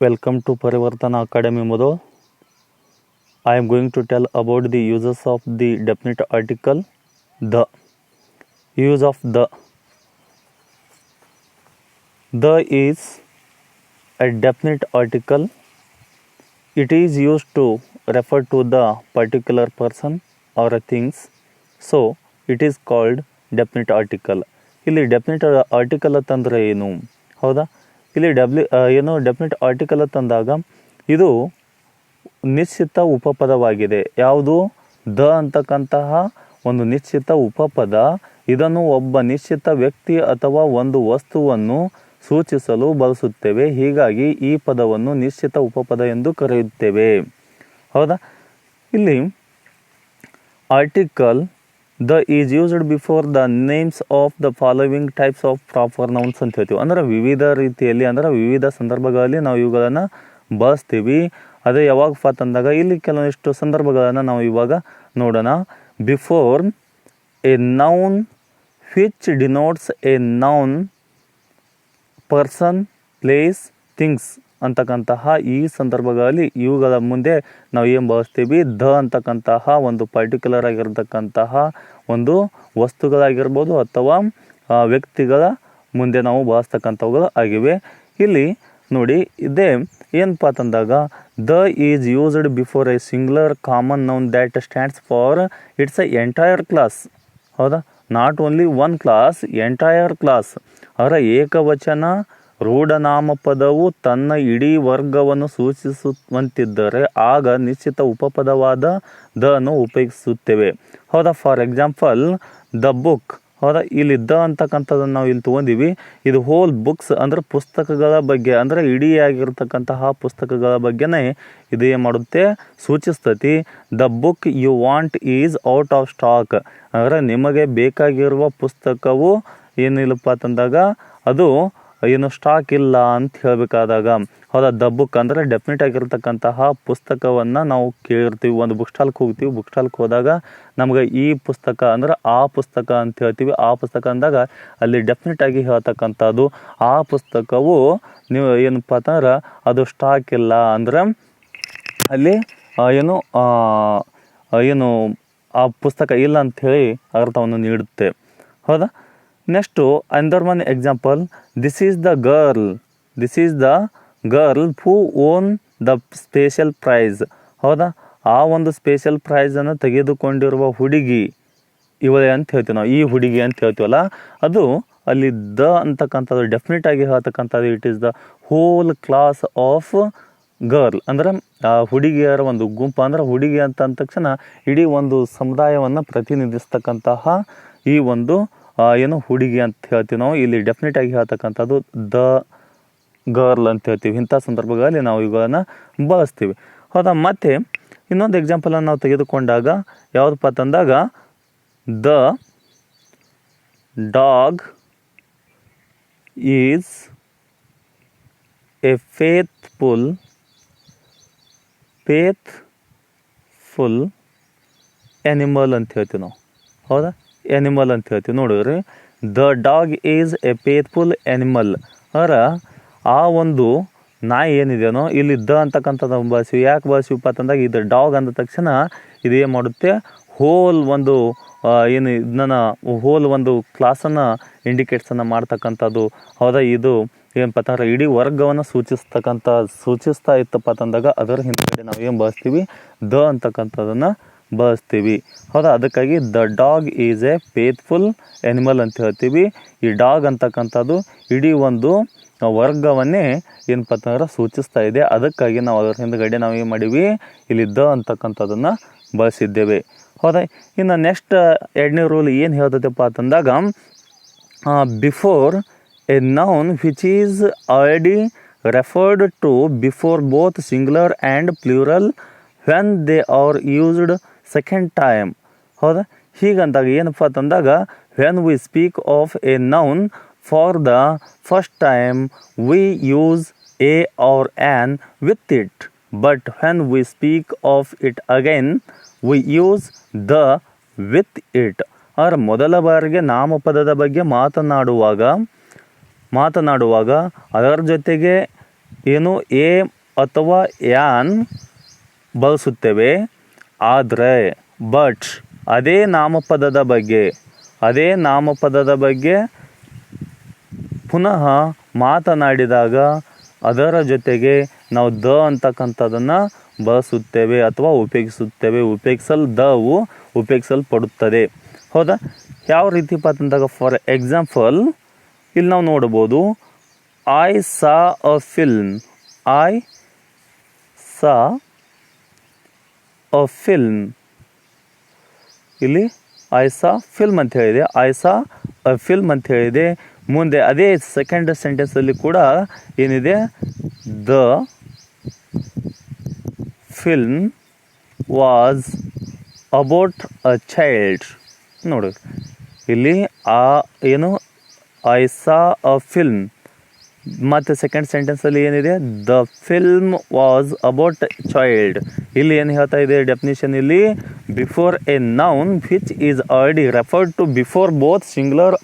Welcome to Parivartana Academy Model. I am going to tell about the uses of the definite article the. Use of the. The is a definite article. It is used to refer to the particular person or a things. So it is called definite article. ಇಲ್ಲಿ definite article ಅಂತಂದರೆ ಏನು ಹೌದಾ, ಇಲ್ಲಿ definite article ಅಂತಂದಾಗ ಇದು ನಿಶ್ಚಿತ ಉಪಪದವಾಗಿದೆ. ಯಾವುದು? The ಅಂತಕ್ಕಂತಹ ಒಂದು ನಿಶ್ಚಿತ ಉಪಪದ. ಇದನ್ನು ಒಬ್ಬ ನಿಶ್ಚಿತ ವ್ಯಕ್ತಿ ಅಥವಾ ಒಂದು ವಸ್ತುವನ್ನು ಸೂಚಿಸಲು ಬಳಸುತ್ತೇವೆ. ಹೀಗಾಗಿ ಈ ಪದವನ್ನು ನಿಶ್ಚಿತ ಉಪಪದ ಎಂದು ಕರೆಯುತ್ತೇವೆ. ಹೌದಾ, ಇಲ್ಲಿ article the is used before the names of the following types of proper nouns ಅಂತ ಹೇಳ್ತೀವಿ. ಅಂದರೆ ವಿವಿಧ ರೀತಿಯಲ್ಲಿ, ಅಂದರೆ ವಿವಿಧ ಸಂದರ್ಭಗಳಲ್ಲಿ ನಾವು ಇವುಗಳನ್ನು ಬಳಸ್ತೀವಿ. ಅದೇ ಯಾವಾಗಪ್ಪ ಅಂತಂದಾಗ ಇಲ್ಲಿ ಕೆಲವೊಂದಿಷ್ಟು ಸಂದರ್ಭಗಳನ್ನು ನಾವು ಇವಾಗ ನೋಡೋಣ. Before a noun which denotes A noun, person, place, things ಅಂತಕ್ಕಂತಹ ಈ ಸಂದರ್ಭಗಳಲ್ಲಿ ಇವುಗಳ ಮುಂದೆ ನಾವು ಏನು ಬಳಸ್ತೀವಿ? ದ ಅಂತಕ್ಕಂತಹ ಒಂದು ಪರ್ಟಿಕ್ಯುಲರ್ ಆಗಿರತಕ್ಕಂತಹ ಒಂದು ವಸ್ತುಗಳಾಗಿರ್ಬೋದು ಅಥವಾ ವ್ಯಕ್ತಿಗಳ ಮುಂದೆ ನಾವು ಬಳಸ್ತಕ್ಕಂಥವುಗಳು ಆಗಿವೆ. ಇಲ್ಲಿ ನೋಡಿ, ಇದೇ ಏನಪ್ಪ ಅಂತಂದಾಗ the is used before a singular common noun that stands for it's a entire class. ಹೌದಾ, not only one class, entire class. ಅವರ ಏಕವಚನ ರೂಢನಾಮಪದವು ತನ್ನ ಇಡೀ ವರ್ಗವನ್ನು ಸೂಚಿಸುವಂತಿದ್ದರೆ ಆಗ ನಿಶ್ಚಿತ ಉಪಪದವಾದ ದ ಅನ್ನು ಉಪಯೋಗಿಸುತ್ತೇವೆ. ಹೌದಾ, ಫಾರ್ ಎಕ್ಸಾಂಪಲ್ ದ ಬುಕ್. ಹೌದಾ, ಇಲ್ಲಿ ದ ಅಂತಕ್ಕಂಥದ್ದನ್ನು ನಾವು ಇಲ್ಲಿ ತೊಗೊಂಡಿವಿ. ಇದು ಹೋಲ್ ಬುಕ್ಸ್ ಅಂದರೆ ಪುಸ್ತಕಗಳ ಬಗ್ಗೆ, ಅಂದರೆ ಇಡೀ ಆಗಿರ್ತಕ್ಕಂತಹ ಪುಸ್ತಕಗಳ ಬಗ್ಗೆನೇ ಇದು ಏನು ಮಾಡುತ್ತೆ? ಸೂಚಿಸ್ತತಿ. The book you want is out of stock. ಅಂದರೆ ನಿಮಗೆ ಬೇಕಾಗಿರುವ ಪುಸ್ತಕವು ಏನಿಲ್ಲಪ್ಪ ಅಂತಂದಾಗ ಅದು ಏನು ಸ್ಟಾಕ್ ಇಲ್ಲ ಅಂತ ಹೇಳಬೇಕಾದಾಗ, ಹೌದಾ, ದ ಬುಕ್ ಅಂದರೆ ಡೆಫಿನೆಟ್ ಆಗಿರ್ತಕ್ಕಂತಹ ಪುಸ್ತಕವನ್ನು ನಾವು ಕೇಳಿರ್ತೀವಿ. ಒಂದು ಬುಕ್ ಸ್ಟಾಲ್ಗೆ ಹೋಗ್ತೀವಿ. ಬುಕ್ ಸ್ಟಾಲ್ಗೆ ಹೋದಾಗ ನಮ್ಗೆ ಈ ಪುಸ್ತಕ ಅಂದರೆ ಆ ಪುಸ್ತಕ ಅಂತ ಹೇಳ್ತೀವಿ. ಆ ಪುಸ್ತಕ ಅಂದಾಗ ಅಲ್ಲಿ ಡೆಫಿನೆಟ್ ಆಗಿ ಹೇಳ್ತಕ್ಕಂಥದ್ದು ಆ ಪುಸ್ತಕವು ನೀವು ಏನಪ್ಪ ಅಂತಂದ್ರೆ ಅದು ಸ್ಟಾಕ್ ಇಲ್ಲ ಅಂದರೆ ಅಲ್ಲಿ ಏನು ಆ ಪುಸ್ತಕ ಇಲ್ಲ ಅಂಥೇಳಿ ಅರ್ಥವನ್ನು ನೀಡುತ್ತೆ. ಹೌದಾ, ನೆಕ್ಸ್ಟು ಅಂದರ್ one example, this is the girl who won the special prize. ಹೌದಾ, ಆ ಒಂದು ಸ್ಪೆಷಲ್ ಪ್ರೈಸನ್ನು ತೆಗೆದುಕೊಂಡಿರುವ ಹುಡುಗಿ ಇವಳೇ ಅಂತ ಹೇಳ್ತೀವಿ ನಾವು. ಈ ಹುಡುಗಿ ಅಂತ ಹೇಳ್ತೀವಲ್ಲ, ಅದು ಅಲ್ಲಿ ದ ಅಂತಕ್ಕಂಥದ್ದು ಡೆಫಿನೆಟ್ ಆಗಿ ಹೇಳ್ತಕ್ಕಂಥದ್ದು it is the whole class of girl. ಅಂದ್ರೆ ಹುಡುಗಿಯರ ಒಂದು ಗುಂಪು. ಅಂದ್ರೆ ಹುಡುಗಿ ಅಂತ ಅಂದ ತಕ್ಷಣ ಇಡೀ ಒಂದು ಸಮುದಾಯವನ್ನು ಪ್ರತಿನಿಧಿಸ್ತಕ್ಕಂತಹ ಈ ಒಂದು ಹುಡುಗಿ ಅಂತ ಹೇಳ್ತೀವಿ ನಾವು. ಇಲ್ಲಿ ಡೆಫಿನೆಟ್ ಆಗಿ ಹೇಳ್ತಕ್ಕಂಥದ್ದು ದ ಗರ್ಲ್ ಅಂತ ಹೇಳ್ತೀವಿ. ಇಂಥ ಸಂದರ್ಭಗಳಲ್ಲಿ ನಾವು ಇವುಗಳನ್ನು ಬಳಸ್ತೀವಿ. ಹೌದಾ, ಮತ್ತು ಇನ್ನೊಂದು ಎಕ್ಸಾಂಪಲನ್ನು ನಾವು ತೆಗೆದುಕೊಂಡಾಗ ಯಾವುದಪ್ಪ ಅಂತಂದಾಗ the dog is A faithful animal ಅಂತ ಹೇಳ್ತೀವಿ ನಾವು. ಹೌದಾ, ಆ್ಯನಿಮಲ್ ಅಂತ ಹೇಳ್ತೀವಿ. ನೋಡಿದ್ರಿ, the dog is A faithful animal. ಅಂದ್ರೆ ಆ ಒಂದು ನಾಯಿ ಏನಿದೆಯೋ ಇಲ್ಲಿ ದ ಅಂತಕ್ಕಂಥದ್ದು ಬಳಸಿವಿ. ಯಾಕೆ ಬಳಸಿವಪ್ಪ ಅಂತಂದಾಗ ಇದು ಡಾಗ್ ಅಂದ ತಕ್ಷಣ ಇದು ಏನು ಮಾಡುತ್ತೆ? ಹೋಲ್ ಒಂದು ಹೋಲ್ ಒಂದು ಕ್ಲಾಸನ್ನು ಇಂಡಿಕೇಟ್ಸನ್ನು ಮಾಡ್ತಕ್ಕಂಥದ್ದು. ಹೌದಾ, ಇದು ಏನಪ್ಪ ಅಂತಂದ್ರೆ ಇಡೀ ವರ್ಗವನ್ನು ಸೂಚಿಸ್ತಾ ಇತ್ತಪ್ಪ ಅಂತಂದಾಗ ಅದರ ಹಿಂದ್ಗಡೆ ನಾವು ಏನು ಬಳಸ್ತೀವಿ? ದ ಅಂತಕ್ಕಂಥದ್ದನ್ನು ಬಳಸ್ತೀವಿ. ಹೌದಾ, ಅದಕ್ಕಾಗಿ the dog is A faithful animal ಅಂತ ಹೇಳ್ತೀವಿ. ಈ ಡಾಗ್ ಅಂತಕ್ಕಂಥದ್ದು ಇಡೀ ಒಂದು ವರ್ಗವನ್ನೇ ಏನಪ್ಪ ಅಂತಂದ್ರೆ ಸೂಚಿಸ್ತಾ ಇದೆ. ಅದಕ್ಕಾಗಿ ನಾವು ಅದರ ಹಿಂದ್ಗಡೆ ನಾವು ಏನು ಮಾಡೀವಿ? ಇಲ್ಲಿ ದ ಅಂತಕ್ಕಂಥದ್ದನ್ನು ಬಳಸಿದ್ದೇವೆ. ಹೌದಾ, ಇನ್ನು ನೆಕ್ಸ್ಟ್ ಎರಡನೇ ರೂಲ್ ಏನು ಹೇಳ್ತೈತಪ್ಪ ಅಂತಂದಾಗ before a noun which is already referred to before both singular and plural when they are used second time. ಹೌದಾ, ಹೀಗಂದಾಗ ಏನಪ್ಪ ಅಂತಂದಾಗ when we speak of a noun for the first time we use a or an with it, but when we speak of it again we use the with it. ಅಂದರೆ ಮೊದಲ ಬಾರಿಗೆ ನಾಮಪದದ ಬಗ್ಗೆ ಮಾತನಾಡುವಾಗ ಅದರ ಜೊತೆಗೆ ಏನು ಎ ಅಥವಾ ಯಾನ್ ಬಳಸುತ್ತೇವೆ. ಆದರೆ ಬಟ್ ಅದೇ ನಾಮಪದದ ಬಗ್ಗೆ ಪುನಃ ಮಾತನಾಡಿದಾಗ ಅದರ ಜೊತೆಗೆ ನಾವು ದ ಅಂತಕ್ಕಂಥದ್ದನ್ನು ಬಳಸುತ್ತೇವೆ ಅಥವಾ ಉಪಯೋಗಿಸುತ್ತೇವೆ. ದವು ಉಪಯೋಗಿಸಲ್ಪಡುತ್ತದೆ. ಹೌದಾ? ಯಾವ ರೀತಿ ಅಂತಂದಾಗ ಫಾರ್ ಎಕ್ಸಾಂಪಲ್ ಇಲ್ಲಿ ನಾವು ನೋಡ್ಬೋದು, ಐ ಸಾ ಅ ಫಿಲ್ಮ್. ಇಲ್ಲಿ ಐ ಸಾ ಫಿಲ್ಮ್ ಅಂತ ಹೇಳಿದೆ. ಮುಂದೆ ಅದೇ ಸೆಕೆಂಡ್ ಸೆಂಟೆನ್ಸಲ್ಲಿ ಕೂಡ ಏನಿದೆ, the film was about a child. ನೋಡಿ ಇಲ್ಲಿ ಐ ಸಾ ಅ ಫಿಲ್ಮ್, ಮತ್ತು ಸೆಕೆಂಡ್ ಸೆಂಟೆನ್ಸಲ್ಲಿ ಏನಿದೆ, the film was about child. ಇಲ್ಲಿ ಏನು ಹೇಳ್ತಾ ಇದೆ ಡೆಫಿನಿಷನ್, ಇಲ್ಲಿ before a noun which is already referred to before both singular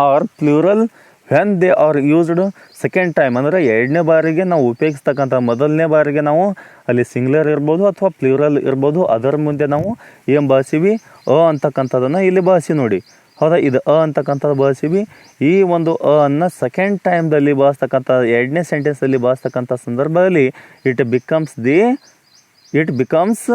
or plural when they are used second time. ಅಂದರೆ ಎರಡನೇ ಬಾರಿಗೆ ನಾವು ಉಪಯೋಗಿಸ್ತಕ್ಕಂಥ, ಮೊದಲನೇ ಬಾರಿಗೆ ನಾವು ಅಲ್ಲಿ ಸಿಂಗ್ಯುಲರ್ ಇರ್ಬೋದು ಅಥವಾ ಪ್ಲೂರಲ್ ಇರ್ಬೋದು, ಅದರ ಮುಂದೆ ನಾವು ಏನು ಬಳಸಿವಿ, ಅಂತಕ್ಕಂಥದ್ದನ್ನು ಇಲ್ಲಿ ಬಳಸಿ ನೋಡಿ. ಹೌದಾ? ಇದು ಅಂತಕ್ಕಂಥದ್ದು ಬಳಸಿವಿ. ಈ ಒಂದು ಅನ್ನು ಸೆಕೆಂಡ್ ಟೈಮ್ದಲ್ಲಿ ಬಳಸ್ತಕ್ಕಂಥ, ಎರಡನೇ ಸೆಂಟೆನ್ಸಲ್ಲಿ ಬಳಸ್ತಕ್ಕಂಥ ಸಂದರ್ಭದಲ್ಲಿ ಇಟ್ ಬಿಕಮ್ಸ್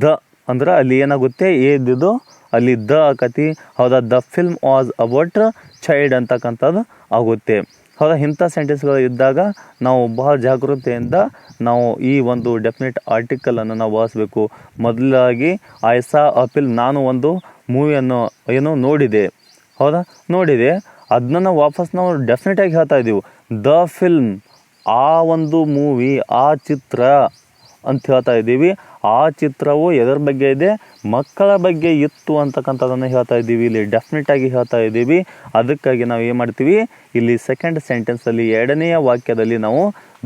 ದ. ಅಂದ್ರೆ ಅಲ್ಲಿ ಏನಾಗುತ್ತೆ, ಏದಿದು ಅಲ್ಲಿ ದ ಆಕತಿ. ಹೌದಾ? The film was about child ಅಂತಕ್ಕಂಥದ್ದು ಆಗುತ್ತೆ. ಹೌದಾ? ಇಂಥ ಸೆಂಟೆನ್ಸ್ಗಳು ಇದ್ದಾಗ ನಾವು ಬಹಳ ಜಾಗೃತೆಯಿಂದ ನಾವು ಈ ಒಂದು ಡೆಫಿನೆಟ್ ಆರ್ಟಿಕಲನ್ನು ನಾವು ಬಳಸಬೇಕು. ಮೊದಲಾಗಿ ಐ ಸಾ ಅ ಫಿಲ್ಮ್, ನಾನು ಒಂದು ಮೂವಿಯನ್ನು ನೋಡಿದೆ. ಹೌದಾ? ನೋಡಿದೆ, ಅದನ್ನ ವಾಪಸ್ ನಾವು ಡೆಫಿನೆಟಾಗಿ ಹೇಳ್ತಾ ಇದ್ದೀವಿ. ದ ಫಿಲ್ಮ್, ಆ ಒಂದು ಮೂವಿ, ಆ ಚಿತ್ರ ಅಂತ ಹೇಳ್ತಾ ಇದ್ದೀವಿ. ಆ ಚಿತ್ರವು ಎದರ ಬಗ್ಗೆ ಇದೆ, ಮಕ್ಕಳ ಬಗ್ಗೆ ಇತ್ತು ಅಂತಕ್ಕಂಥದ್ದನ್ನು ಹೇಳ್ತಾ ಇದ್ದೀವಿ. ಇಲ್ಲಿ ಡೆಫಿನೆಟಾಗಿ ಹೇಳ್ತಾ ಇದ್ದೀವಿ. ಅದಕ್ಕಾಗಿ ನಾವು ಏನು ಮಾಡ್ತೀವಿ, ಇಲ್ಲಿ ಸೆಕೆಂಡ್ ಸೆಂಟೆನ್ಸಲ್ಲಿ ಎರಡನೆಯ ವಾಕ್ಯದಲ್ಲಿ ನಾವು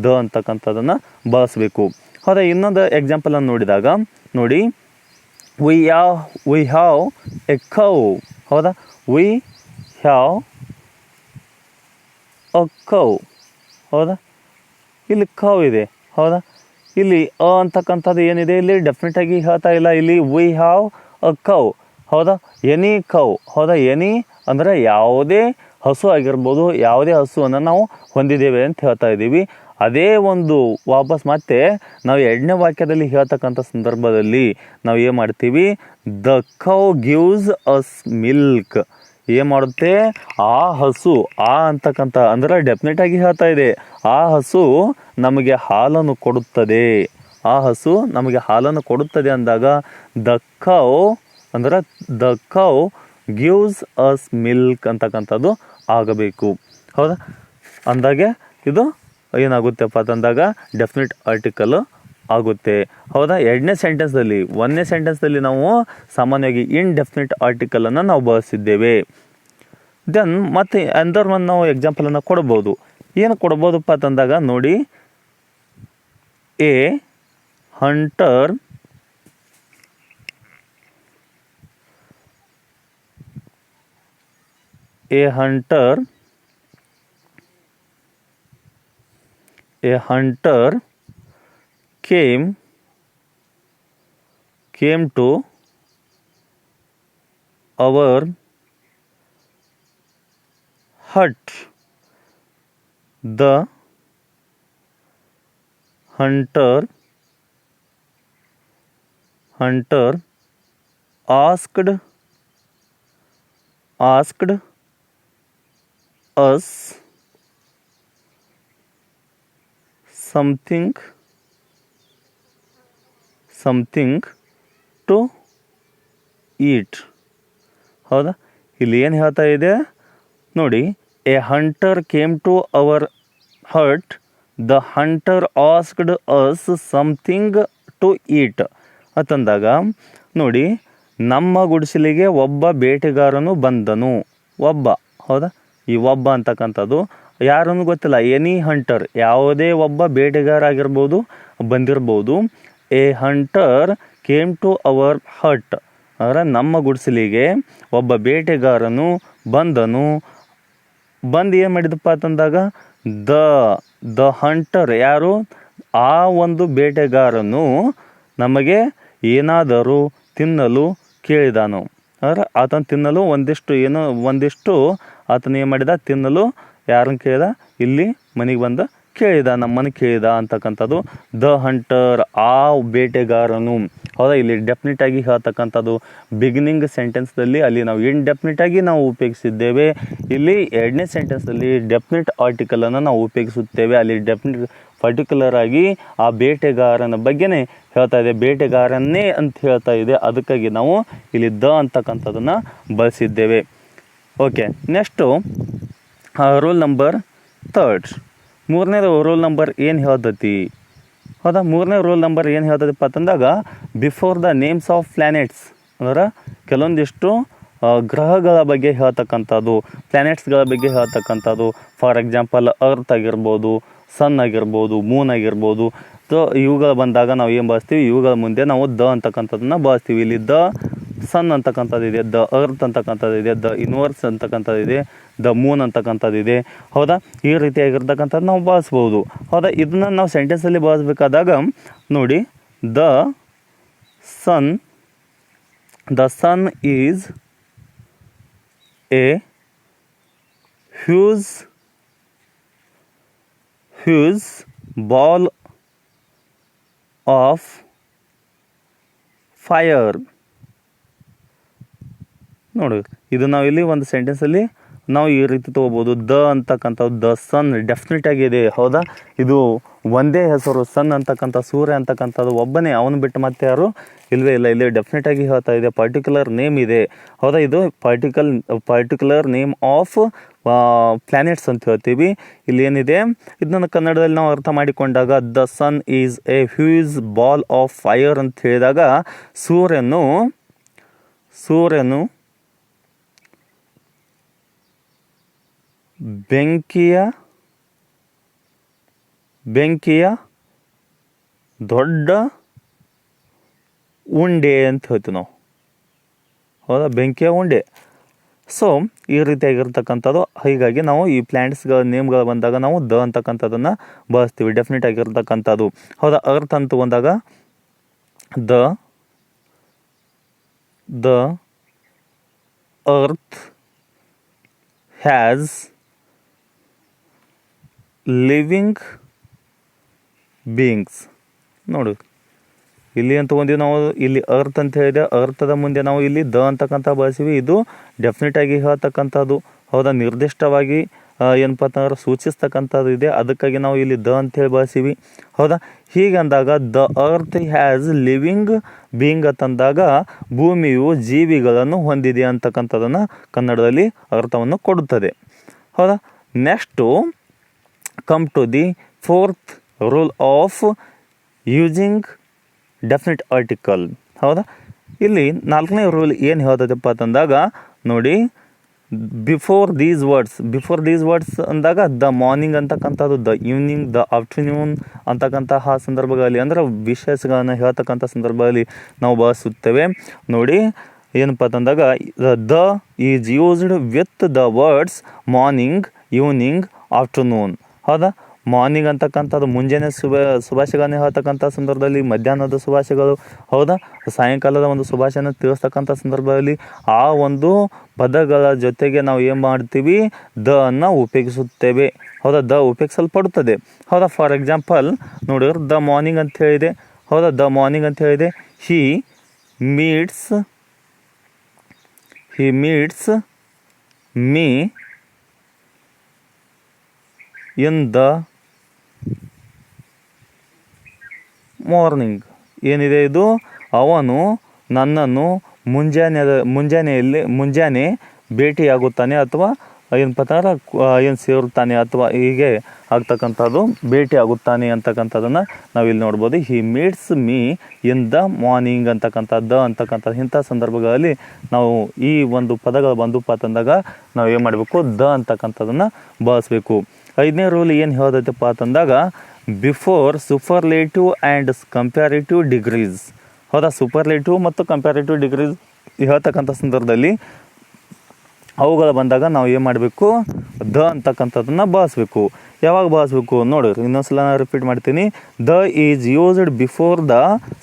ದ ಅಂತಕ್ಕಂಥದ್ದನ್ನು ಬಳಸಬೇಕು. ಹೌದಾ? ಇನ್ನೊಂದು ಎಕ್ಸಾಂಪಲನ್ನು ನೋಡಿದಾಗ ನೋಡಿ, ವಿ ಹ್ಯಾವ್ ಎ ಕೌ. ಹೌದಾ? We have a cow. ಹೌದಾ? ಇಲ್ಲಿ ಕೌ ಇದೆ. ಹೌದಾ? ಇಲ್ಲಿ ಅಂತಕ್ಕಂಥದ್ದು ಏನಿದೆ, ಇಲ್ಲಿ ಡೆಫಿನೆಟಾಗಿ ಹೇಳ್ತಾ ಇಲ್ಲ. ಇಲ್ಲಿ ವಿ ಹ್ಯಾವ್ ಅ ಕೌ. ಹೌದಾ? Any cow. ಹೌದಾ? ಎನಿ ಅಂದರೆ ಯಾವುದೇ ಹಸು ಆಗಿರ್ಬೋದು, ಯಾವುದೇ ಹಸುವನ್ನು ನಾವು ಹೊಂದಿದ್ದೇವೆ ಅಂತ ಹೇಳ್ತಾ ಇದ್ದೀವಿ. ಅದೇ ಒಂದು ವಾಪಸ್ ಮತ್ತೆ ನಾವು ಎರಡನೇ ವಾಕ್ಯದಲ್ಲಿ ಹೇಳ್ತಕ್ಕಂಥ ಸಂದರ್ಭದಲ್ಲಿ ನಾವು ಏನು ಮಾಡ್ತೀವಿ, the cow gives us milk. ಏನು ಮಾಡುತ್ತೆ, ಆ ಹಸು, ಅಂತಕ್ಕಂಥ ಅಂದರೆ ಡೆಫಿನೆಟಾಗಿ ಹೇಳ್ತಾ ಇದೆ, ಆ ಹಸು ನಮಗೆ ಹಾಲನ್ನು ಕೊಡುತ್ತದೆ. ಆ ಹಸು ನಮಗೆ ಹಾಲನ್ನು ಕೊಡುತ್ತದೆ ಅಂದಾಗ ದ ಕೌ ಅಂದರೆ the cow gives us milk ಅಂತಕ್ಕಂಥದ್ದು ಆಗಬೇಕು. ಹೌದಾ? ಅಂದಾಗೆ ಇದು ಏನಾಗುತ್ತೆಪ್ಪ ಅಂತಂದಾಗ ಡೆಫಿನೆಟ್ ಆರ್ಟಿಕಲ್ ಆಗುತ್ತೆ. ಹೌದಾ? ಎರಡನೇ ಸೆಂಟೆನ್ಸ್ದಲ್ಲಿ, ಒಂದನೇ ಸೆಂಟೆನ್ಸ್ದಲ್ಲಿ ನಾವು ಸಾಮಾನ್ಯವಾಗಿ ಇನ್ಡೆಫಿನೆಟ್ ಆರ್ಟಿಕಲನ್ನು ನಾವು ಬಳಸಿದ್ದೇವೆ. ದೆನ್ ಮತ್ತೆ ಅಂದರ್ ಒಂದು ನಾವು ಎಕ್ಸಾಂಪಲನ್ನು ಕೊಡ್ಬೋದು. ಏನು ಕೊಡ್ಬೋದಪ್ಪ ಅಂತಂದಾಗ ನೋಡಿ, a hunter came to our hut. The hunter asked us something to eat. ಹೌದಾ? ಇಲ್ಲಿ ಏನು ಹೇಳ್ತಾ ಇದೆ ನೋಡಿ, a hunter came to our hut, the hunter asked us something to eat ಅಂತಂದಾಗ ನೋಡಿ, ನಮ್ಮ ಗುಡಿಸಲಿಗೆ ಒಬ್ಬ ಬೇಟೆಗಾರನು ಬಂದನು. ಒಬ್ಬ. ಹೌದಾ? ಈ ಒಬ್ಬ ಅಂತಕ್ಕಂಥದ್ದು ಯಾರನ್ನು ಗೊತ್ತಿಲ್ಲ, ಎನಿ ಹಂಟರ್, ಯಾವುದೇ ಒಬ್ಬ ಬೇಟೆಗಾರ ಆಗಿರ್ಬೋದು, ಬಂದಿರ್ಬೋದು. A hunter came to our hut ಅಂದರೆ ನಮ್ಮ ಗುಡಿಸಲಿಗೆ ಒಬ್ಬ ಬೇಟೆಗಾರನು ಬಂದನು. ಬಂದು ಏನು ಮಾಡಿದಪ್ಪ ಅಂತಂದಾಗ ದ ಹಂಟರ್ ಯಾರು, ಆ ಒಂದು ಬೇಟೆಗಾರನು ನಮಗೆ ಏನಾದರೂ ತಿನ್ನಲು ಕೇಳಿದಾನು. ಅಂದರೆ ಆತನು ತಿನ್ನಲು ಒಂದಿಷ್ಟು ಆತನು ಏನು ಮಾಡಿದ, ತಿನ್ನಲು ಯಾರನ್ನು ಕೇಳಿದ, ಇಲ್ಲಿ ಮನೆಗೆ ಬಂದ ಕೇಳಿದ, ನಮ್ಮನ್ನು ಕೇಳಿದ ಅಂತಕ್ಕಂಥದ್ದು ದ ಹಂಟರ್, ಆ ಬೇಟೆಗಾರನು. ಹೌದಾ, ಇಲ್ಲಿ ಡೆಫಿನೆಟಾಗಿ ಹೇಳ್ತಕ್ಕಂಥದ್ದು ಬಿಗಿನಿಂಗ್ ಸೆಂಟೆನ್ಸ್ದಲ್ಲಿ ಅಲ್ಲಿ ನಾವು ಇಂಡೆಫಿನೆಟಾಗಿ ನಾವು ಉಪಯೋಗಿಸಿದ್ದೇವೆ. ಇಲ್ಲಿ ಎರಡನೇ ಸೆಂಟೆನ್ಸಲ್ಲಿ ಡೆಫಿನೆಟ್ ಆರ್ಟಿಕಲನ್ನು ನಾವು ಉಪಯೋಗಿಸುತ್ತೇವೆ. ಅಲ್ಲಿ ಡೆಫಿನೆಟ್ ಪರ್ಟಿಕ್ಯುಲರ್ ಆಗಿ ಆ ಬೇಟೆಗಾರನ ಬಗ್ಗೆನೇ ಹೇಳ್ತಾ ಇದೆ, ಬೇಟೆಗಾರನ್ನೇ ಅಂತ ಹೇಳ್ತಾ ಇದೆ. ಅದಕ್ಕಾಗಿ ನಾವು ಇಲ್ಲಿ ದ ಅಂತಕ್ಕಂಥದ್ದನ್ನು ಬಳಸಿದ್ದೇವೆ. Okay, next rule number 3. ಮೂರನೇ ರೂಲ್ ನಂಬರ್ ಏನು ಹೇಳ್ತೈತಿ? ಹೌದಾ, ಮೂರನೇ ರೂಲ್ ನಂಬರ್ ಏನು ಹೇಳ್ತದಪ್ಪ ಅಂತಂದಾಗ, before the names of planets, ಅಂದ್ರೆ ಕೆಲವೊಂದಿಷ್ಟು ಗ್ರಹಗಳ ಬಗ್ಗೆ ಹೇಳ್ತಕ್ಕಂಥದ್ದು, ಪ್ಲ್ಯಾನೆಟ್ಸ್ಗಳ ಬಗ್ಗೆ ಹೇಳ್ತಕ್ಕಂಥದ್ದು. ಫಾರ್ ಎಕ್ಸಾಂಪಲ್ ಅರ್ತ್ ಆಗಿರ್ಬೋದು, ಸನ್ ಆಗಿರ್ಬೋದು, ಮೂನ್ ಆಗಿರ್ಬೋದು. ಸೊ ಇವುಗಳು ಬಂದಾಗ ನಾವು ಏನು ಬಳಸ್ತೀವಿ, ಇವುಗಳ ಮುಂದೆ ನಾವು ದ ಅಂತಕ್ಕಂಥದ್ದನ್ನು ಬಳಸ್ತೀವಿ. ಇಲ್ಲಿ ದ ಸನ್ ಅಂತಕ್ಕಂಥದ್ದು ಇದೆ, ದ ಅರ್ತ್ ಅಂತಕ್ಕಂಥದ್ದು ಇದೆ, ದ ಯೂನಿವರ್ಸ್ ಅಂತಕ್ಕಂಥದ್ದು ಇದೆ, ದ ಮೂನ್ ಅಂತಕ್ಕಂಥದ್ದು ಇದೆ. ಹೌದಾ, ಈ ರೀತಿಯಾಗಿರ್ತಕ್ಕಂಥದ್ದು ನಾವು ಬಳಸ್ಬೋದು. ಹೌದಾ, ಇದನ್ನು ನಾವು ಸೆಂಟೆನ್ಸಲ್ಲಿ ಬಳಸಬೇಕಾದಾಗ ನೋಡಿ, the sun is a huge ball of fire. ನೋಡಿ, ಇದು ನಾವು ಇಲ್ಲಿ ಒಂದು ಸೆಂಟೆನ್ಸಲ್ಲಿ ನಾವು ಈ ರೀತಿ ತೊಗೋಬೋದು. ದ ಅಂತಕ್ಕಂಥದ್ದು ದ ಸನ್ ಡೆಫಿನೆಟ್ ಆಗಿದೆ. ಹೌದಾ, ಇದು ಒಂದೇ ಹೆಸರು, ಸನ್ ಅಂತಕ್ಕಂಥ ಸೂರ್ಯ ಅಂತಕ್ಕಂಥದ್ದು ಒಬ್ಬನೇ, ಅವನು ಬಿಟ್ಟು ಮತ್ತೆ ಯಾರು ಇಲ್ಲವೇ ಇಲ್ಲ. ಇಲ್ಲಿ ಡೆಫಿನೆಟ್ ಆಗಿ ಹೇಳ್ತಾ ಇದೆ, ಪರ್ಟಿಕ್ಯುಲರ್ ನೇಮ್ ಇದೆ. ಹೌದಾ, ಇದು ಪರ್ಟಿಕ್ಯುಲರ್ ನೇಮ್ ಆಫ್ ಪ್ಲ್ಯಾನೆಟ್ಸ್ ಅಂತ ಹೇಳ್ತೀವಿ. ಇಲ್ಲಿ ಏನಿದೆ, ಇದನ್ನು ಕನ್ನಡದಲ್ಲಿ ನಾವು ಅರ್ಥ ಮಾಡಿಕೊಂಡಾಗ the sun is a huge ball of fire ಅಂತ ಹೇಳಿದಾಗ ಸೂರ್ಯನು ಬೆಂಕಿಯ ದೊಡ್ಡ ಉಂಡೆ ಅಂತ ಹೇಳ್ತೀವಿ ನಾವು. ಹೌದಾ, ಬೆಂಕಿಯ ಉಂಡೆ. ಸೊ ಈ ರೀತಿಯಾಗಿರ್ತಕ್ಕಂಥದ್ದು. ಹೀಗಾಗಿ ನಾವು ಈ ಪ್ಲ್ಯಾಂಟ್ಸ್ಗಳ ನೇಮ್ಗಳು ಬಂದಾಗ ನಾವು ದ ಅಂತಕ್ಕಂಥದ್ದನ್ನು ಬಳಸ್ತೀವಿ, ಡೆಫಿನೆಟ್ ಆಗಿರ್ತಕ್ಕಂಥದ್ದು. ಹೌದಾ, ಅರ್ತ್ ಅಂತ ಬಂದಾಗ the earth has living beings. ನೋಡು, ಇಲ್ಲಿ ಅಂತ ಬಂದೀವಿ ನಾವು. ಇಲ್ಲಿ ಅರ್ತ್ ಅಂತ ಹೇಳಿದೆ, ಅರ್ಥದ ಮುಂದೆ ನಾವು ಇಲ್ಲಿ ದ ಅಂತಕ್ಕಂಥ ಬಳಸಿವಿ. ಇದು ಡೆಫಿನೆಟ್ ಆಗಿ ಹೇಳ್ತಕ್ಕಂಥದ್ದು. ಹೌದಾ, ನಿರ್ದಿಷ್ಟವಾಗಿ ಏನಪ್ಪ ಅಂತಂದ್ರೆ ಸೂಚಿಸ್ತಕ್ಕಂಥದ್ದು ಇದೆ. ಅದಕ್ಕಾಗಿ ನಾವು ಇಲ್ಲಿ ದ ಅಂತೇಳಿ ಬಳಸಿವಿ. ಹೌದಾ, ಹೀಗಂದಾಗ the earth has living being ಅಂತಂದಾಗ ಭೂಮಿಯು ಜೀವಿಗಳನ್ನು ಹೊಂದಿದೆ ಅಂತಕ್ಕಂಥದ್ದನ್ನು ಕನ್ನಡದಲ್ಲಿ ಅರ್ಥವನ್ನು ಕೊಡುತ್ತದೆ. ಹೌದಾ, next come to the 4th rule of using definite article. ಹೌದಾ, ಇಲ್ಲಿ 4ನೇ ರೂಲ್ ಏನು ಹೇಳ್ತದಪ್ಪ ಅಂತಂದಾಗ ನೋಡಿ, ಬಿಫೋರ್ ದೀಸ್ ವರ್ಡ್ಸ್ ಅಂದಾಗ ದ ಮಾರ್ನಿಂಗ್ ಅಂತಕ್ಕಂಥದ್ದು, ದ ಈವ್ನಿಂಗ್, ದ ಆಫ್ಟರ್ನೂನ್ ಅಂತಕ್ಕಂತಹ ಸಂದರ್ಭಗಳಲ್ಲಿ, ಅಂದರೆ ವಿಶೇಷಗಳನ್ನು ಹೇಳ್ತಕ್ಕಂಥ ಸಂದರ್ಭದಲ್ಲಿ ನಾವು ಬಳಸುತ್ತೇವೆ. ನೋಡಿ ಏನಪ್ಪ ಅಂತಂದಾಗ the is used with the words morning, evening, afternoon. ಹೌದಾ, ಮಾರ್ನಿಂಗ್ ಅಂತಕ್ಕಂಥದ್ದು ಮುಂಜಾನೆ ಶುಭಾಶಯಗಳನ್ನು ಹೇಳ್ತಕ್ಕಂಥ ಸಂದರ್ಭದಲ್ಲಿ, ಮಧ್ಯಾಹ್ನದ ಶುಭಾಶಯಗಳು. ಹೌದಾ, ಸಾಯಂಕಾಲದ ಒಂದು ಶುಭಾಶಯನ ತಿಳಿಸ್ತಕ್ಕಂಥ ಸಂದರ್ಭದಲ್ಲಿ ಆ ಒಂದು ಪದಗಳ ಜೊತೆಗೆ ನಾವು ಏನು ಮಾಡ್ತೀವಿ, ದ ಅನ್ನು ಉಪಯೋಗಿಸುತ್ತೇವೆ. ಹೌದಾ, ದ ಉಪಯೋಗಿಸಲ್ಪಡುತ್ತದೆ. ಹೌದಾ, ಫಾರ್ ಎಕ್ಸಾಂಪಲ್ ನೋಡಿದ್ರೆ ದ ಮಾರ್ನಿಂಗ್ ಅಂತ ಹೇಳಿದೆ. ಹೌದಾ, ದ ಮಾರ್ನಿಂಗ್ ಅಂತ ಹೇಳಿದೆ. He meets me in the morning. ಏನಿದೆ ಇದು, ಅವನು ನನ್ನನ್ನು ಮುಂಜಾನೆ ಭೇಟಿಯಾಗುತ್ತಾನೆ, ಅಥವಾ ಏನಪ್ಪ ಅಂತಂದ್ರೆ ಏನು ಸೇರುತ್ತಾನೆ, ಅಥವಾ ಹೀಗೆ ಆಗ್ತಕ್ಕಂಥದ್ದು ಭೇಟಿ ಆಗುತ್ತಾನೆ ಅಂತಕ್ಕಂಥದ್ದನ್ನು ನಾವಿಲ್ಲಿ ನೋಡ್ಬೋದು. He meets me in the morning ಅಂತಕ್ಕಂಥದ್ದು ಇಂಥ ಸಂದರ್ಭಗಳಲ್ಲಿ ನಾವು ಈ ಒಂದು ಪದಗಳು ಬಂದುಪ್ಪ ಅಂತಂದಾಗ ನಾವು ಏನು ಮಾಡಬೇಕು, ದ ಅಂತಕ್ಕಂಥದ್ದನ್ನು ಬಳಸಬೇಕು. 5ನೇ ರೂಲ್ ಏನು ಹೇಳ್ದೈತಪ್ಪ ಅಂತಂದಾಗ before superlative and comparative degrees. ಹೌದಾ, ಸೂಪರ್ಲೇಟಿವ್ ಮತ್ತು ಕಂಪ್ಯಾರಿಟಿವ್ ಡಿಗ್ರೀಸ್ ಹೇಳ್ತಕ್ಕಂಥ ಸಂದರ್ಭದಲ್ಲಿ ಅವುಗಳು ಬಂದಾಗ ನಾವು ಏನು ಮಾಡಬೇಕು, ದ ಅಂತಕ್ಕಂಥದ್ದನ್ನು ಬಳಸಬೇಕು. ಯಾವಾಗ ಬಳಸಬೇಕು ನೋಡಿರಿ, ಇನ್ನೊಂದ್ಸಲ ನಾನು ರಿಪೀಟ್ ಮಾಡ್ತೀನಿ. The is used before the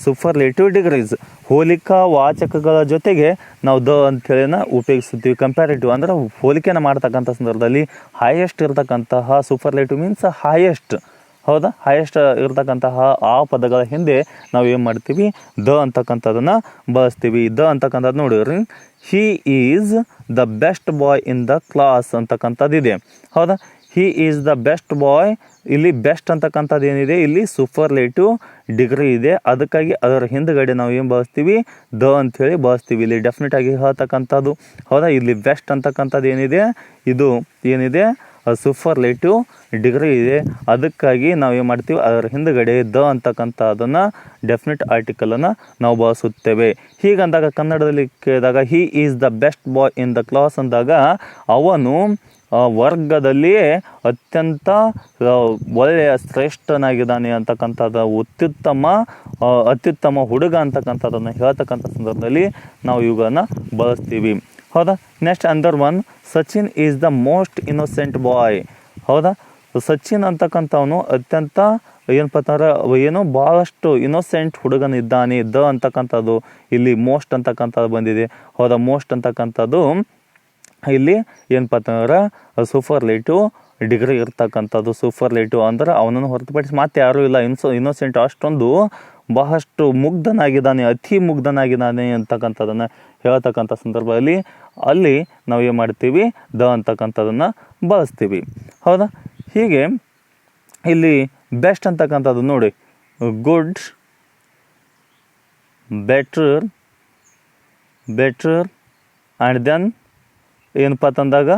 superlative degrees. ಹೋಲಿಕಾ ವಾಚಕಗಳ ಜೊತೆಗೆ ನಾವು ದ ಅಂತೇಳಿನ ಉಪಯೋಗಿಸ್ತೀವಿ. ಕಂಪ್ಯಾರಿಟಿವ್ ಅಂದ್ರೆ ಹೋಲಿಕೆನ ಮಾಡ್ತಕ್ಕಂಥ ಸಂದರ್ಭದಲ್ಲಿ ಹೈಯೆಸ್ಟ್ ಇರತಕ್ಕಂತಹ ಸೂಪರ್ಲೇಟಿವ್ ಮೀನ್ಸ್ ಹೈಯೆಸ್ಟ್, ಹೌದಾ, ಹೈಯೆಸ್ಟ್ ಇರ್ತಕ್ಕಂತಹ ಆ ಪದಗಳ ಹಿಂದೆ ನಾವು ಏನು ಮಾಡ್ತೀವಿ, ದ ಅಂತಕ್ಕಂಥದ್ದನ್ನು ಬಳಸ್ತೀವಿ. ದ ಅಂತಕ್ಕಂಥದ್ದು ನೋಡಿರಿ, he is the best boy in the class ಅಂತಕ್ಕಂಥದ್ದಿದೆ, ಹೌದಾ. He is the best boy, ಇಲ್ಲಿ ಬೆಸ್ಟ್ ಅಂತಕ್ಕಂಥದ್ದು ಏನಿದೆ, ಇಲ್ಲಿ ಸೂಪರ್ಲೇಟಿವ್ ಡಿಗ್ರಿ ಇದೆ, ಅದಕ್ಕಾಗಿ ಅದರ ಹಿಂದುಗಡೆ ನಾವು ಏನು ಬಳಸ್ತೀವಿ, ದ ಅಂಥೇಳಿ ಬಳಸ್ತೀವಿ. ಇಲ್ಲಿ ಡೆಫಿನೆಟ್ ಆಗಿ ಹೇಳ್ತಕ್ಕಂಥದ್ದು, ಹೌದಾ. ಇಲ್ಲಿ ಬೆಸ್ಟ್ ಅಂತಕ್ಕಂಥದ್ದು ಏನಿದೆ, ಇದು ಏನಿದೆ ಸೂಪರ್ಲೇಟಿವ್ ಡಿಗ್ರಿ ಇದೆ, ಅದಕ್ಕಾಗಿ ನಾವು ಏನು ಮಾಡ್ತೀವಿ, ಅದರ ಹಿಂದುಗಡೆ ದ ಅಂತಕ್ಕಂಥದ್ದನ್ನು ಡೆಫಿನೆಟ್ ಆರ್ಟಿಕಲನ್ನು ನಾವು ಬಳಸುತ್ತೇವೆ. ಹೀಗಂದಾಗ ಕನ್ನಡದಲ್ಲಿ ಕೇಳಿದಾಗ he is the best boy in the class ಅಂದಾಗ ಅವನು ವರ್ಗದಲ್ಲಿಯೇ ಅತ್ಯಂತ ಒಳ್ಳೆಯ ಶ್ರೇಷ್ಠನಾಗಿದ್ದಾನೆ ಅಂತಕ್ಕಂಥದ್ದು, ಅತ್ಯುತ್ತಮ ಹುಡುಗ ಅಂತಕ್ಕಂಥದ್ದನ್ನು ಹೇಳ್ತಕ್ಕಂಥ ಸಂದರ್ಭದಲ್ಲಿ ನಾವು ಇವುಗಳನ್ನು ಬಳಸ್ತೀವಿ, ಹೌದಾ. ನೆಕ್ಸ್ಟ್ ಅಂದರ್ one, Sachin is the most innocent boy, ಹೌದಾ. ಸಚಿನ್ ಅಂತಕ್ಕಂಥವನು ಅತ್ಯಂತ ಏನಪ್ಪ ಅಂತಂದ್ರೆ ಭಾಳಷ್ಟು ಇನ್ನೋಸೆಂಟ್ ಹುಡುಗನಿದ್ದಾನೆ. ದ ಅಂತಕ್ಕಂಥದ್ದು ಇಲ್ಲಿ ಮೋಸ್ಟ್ ಅಂತಕ್ಕಂಥದ್ದು ಬಂದಿದೆ, ಹೌದಾ. ಮೋಸ್ಟ್ ಅಂತಕ್ಕಂಥದ್ದು ಇಲ್ಲಿ ಏನಪ್ಪ ಅಂತಂದ್ರೆ ಸೂಪರ್ಲೇಟಿವ್ ಡಿಗ್ರಿ ಇರ್ತಕ್ಕಂಥದ್ದು. ಸೂಪರ್ಲೇಟಿವ್ ಅಂದ್ರೆ ಅವನನ್ನು ಹೊರತುಪಡಿಸಿ ಮತ್ತೆ ಯಾರೂ ಇಲ್ಲ. ಇನ್ನೋಸೆಂಟ್ ಅಷ್ಟೊಂದು ಬಹಳಷ್ಟು ಮುಗ್ಧನಾಗಿದ್ದಾನೆ, ಅತಿ ಮುಗ್ಧನಾಗಿದ್ದಾನೆ ಅಂತಕ್ಕಂಥದ್ದನ್ನು ಹೇಳ್ತಕ್ಕಂಥ ಸಂದರ್ಭದಲ್ಲಿ ಅಲ್ಲಿ ನಾವು ಏನು ಮಾಡ್ತೀವಿ, ದ ಅಂತಕ್ಕಂಥದ್ದನ್ನು ಬಳಸ್ತೀವಿ, ಹೌದಾ. ಹೀಗೆ ಇಲ್ಲಿ ಬೆಸ್ಟ್ ಅಂತಕ್ಕಂಥದ್ದು ನೋಡಿ, ಗುಡ್, ಬೆಟರ್ ಆ್ಯಂಡ್ ದೆನ್ ಏನಪ್ಪ ಅಂತಂದಾಗ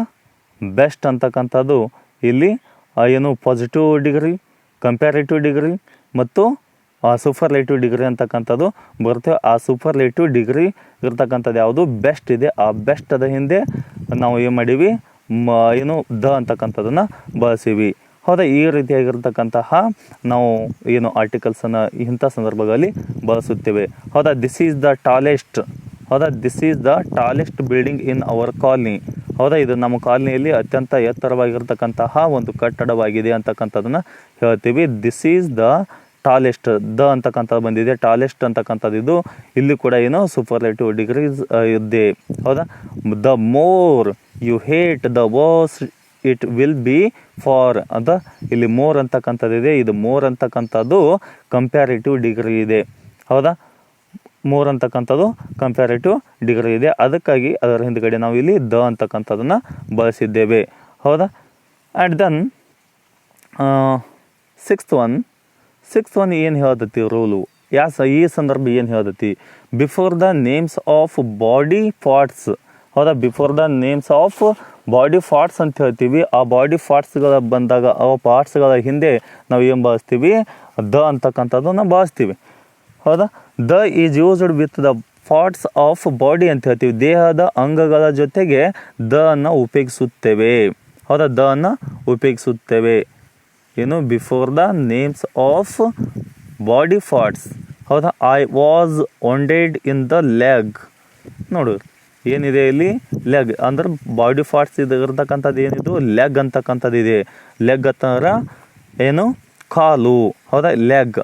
ಬೆಸ್ಟ್ ಅಂತಕ್ಕಂಥದ್ದು ಇಲ್ಲಿ ಏನು ಪಾಸಿಟಿವ್ ಡಿಗ್ರಿ, ಕಂಪ್ಯಾರಿಟಿವ್ ಡಿಗ್ರಿ ಮತ್ತು ಸೂಪರ್ಲೇಟಿವ್ ಡಿಗ್ರಿ ಅಂತಕ್ಕಂಥದ್ದು ಬರ್ತೇವೆ. ಆ ಸೂಪರ್ಲೇಟಿವ್ ಡಿಗ್ರಿ ಇರ್ತಕ್ಕಂಥದ್ದು ಯಾವುದು ಬೆಸ್ಟ್ ಇದೆ, ಆ ಬೆಸ್ಟ್ ಅದ ಹಿಂದೆ ನಾವು ಏನು ಮಾಡೀವಿ, ದ ಅಂತಕ್ಕಂಥದ್ದನ್ನು ಬಳಸೀವಿ, ಹೌದಾ. ಈ ರೀತಿಯಾಗಿರ್ತಕ್ಕಂತಹ ನಾವು ಆರ್ಟಿಕಲ್ಸನ್ನು ಇಂಥ ಸಂದರ್ಭಗಳಲ್ಲಿ ಬಳಸುತ್ತೇವೆ, ಹೌದಾ. ದಿಸ್ ಈಸ್ ದ ಟಾಲೆಸ್ಟ್, ಹೌದಾ. This is the tallest building in our colony, ಹೌದಾ. ಇದು ನಮ್ಮ ಕಾಲನಿಯಲ್ಲಿ ಅತ್ಯಂತ ಎತ್ತರವಾಗಿರ್ತಕ್ಕಂತಹ ಒಂದು ಕಟ್ಟಡವಾಗಿದೆ ಅಂತಕ್ಕಂಥದ್ದನ್ನು ಹೇಳ್ತೀವಿ. This is the tallest, the ಅಂತಕ್ಕಂಥದ್ದು ಬಂದಿದೆ, ಟಾಲೆಸ್ಟ್ ಅಂತಕ್ಕಂಥದ್ದು ಇದು ಇಲ್ಲಿ ಕೂಡ ಸೂಪರ್ಲೇಟಿವ್ ಡಿಗ್ರೀಸ್ ಇದೆ, ಹೌದಾ. The more you hate the worse it will be for ಅಂತ ಇಲ್ಲಿ ಮೋರ್ ಅಂತಕ್ಕಂಥದ್ದು ಇದೆ. ಇದು ಮೋರ್ ಅಂತಕ್ಕಂಥದ್ದು ಕಂಪ್ಯಾರಿಟಿವ್ ಡಿಗ್ರಿ ಇದೆ, ಹೌದಾ. ಮೋರ್ ಅಂತಕ್ಕಂಥದ್ದು ಕಂಪ್ಯಾರಿಟಿವ್ ಡಿಗ್ರಿ ಇದೆ, ಅದಕ್ಕಾಗಿ ಅದರ ಹಿಂದುಗಡೆ ನಾವು ಇಲ್ಲಿ ದ ಅಂತಕ್ಕಂಥದ್ದನ್ನು ಬಳಸಿದ್ದೇವೆ, ಹೌದಾ. ಆ್ಯಂಡ್ ದೆನ್ ಸಿಕ್ಸ್ತ್ ಒನ್ ಏನು ಹೇಳ್ತೈತಿ ರೂಲು, ಈ ಸಂದರ್ಭ ಏನು ಹೇಳ್ತೈತಿ, before the names of body parts, ಹೌದಾ. Before the names of body parts ಅಂತ ಹೇಳ್ತೀವಿ. ಆ ಬಾಡಿ ಪಾರ್ಟ್ಸ್ಗಳ ಬಂದಾಗ ಆ ಪಾರ್ಟ್ಸ್ಗಳ ಹಿಂದೆ ನಾವು ಏನು ಬಳಸ್ತೀವಿ, ದ ಅಂತಕ್ಕಂಥದ್ದನ್ನು ಬಳಸ್ತೀವಿ, ಹೌದಾ. The is used with the parts of body ಅಂತ ಹೇಳ್ತೀವಿ. ದೇಹದ ಅಂಗಗಳ ಜೊತೆಗೆ ದ ಅನ್ನು ಉಪಯೋಗಿಸುತ್ತೇವೆ, ಹೌದಾ. ದ ಅನ್ನು ಉಪಯೋಗಿಸುತ್ತೇವೆ before the names of body parts, ಹೌದಾ. I was wounded in the leg, ನೋಡು ಏನಿದೆ ಇಲ್ಲಿ, ಲೆಗ್ ಅಂದ್ರೆ ಬಾಡಿ ಪಾರ್ಟ್ಸ್ ಇರ್ತಕ್ಕಂಥದ್ದು ಏನಿದು, ಲೆಗ್ ಅಂತಕ್ಕಂಥದ್ದು ಇದೆ. ಲೆಗ್ ಅಂತಂದ್ರೆ ಕಾಲು, ಹೌದಾ. ಲೆಗ್,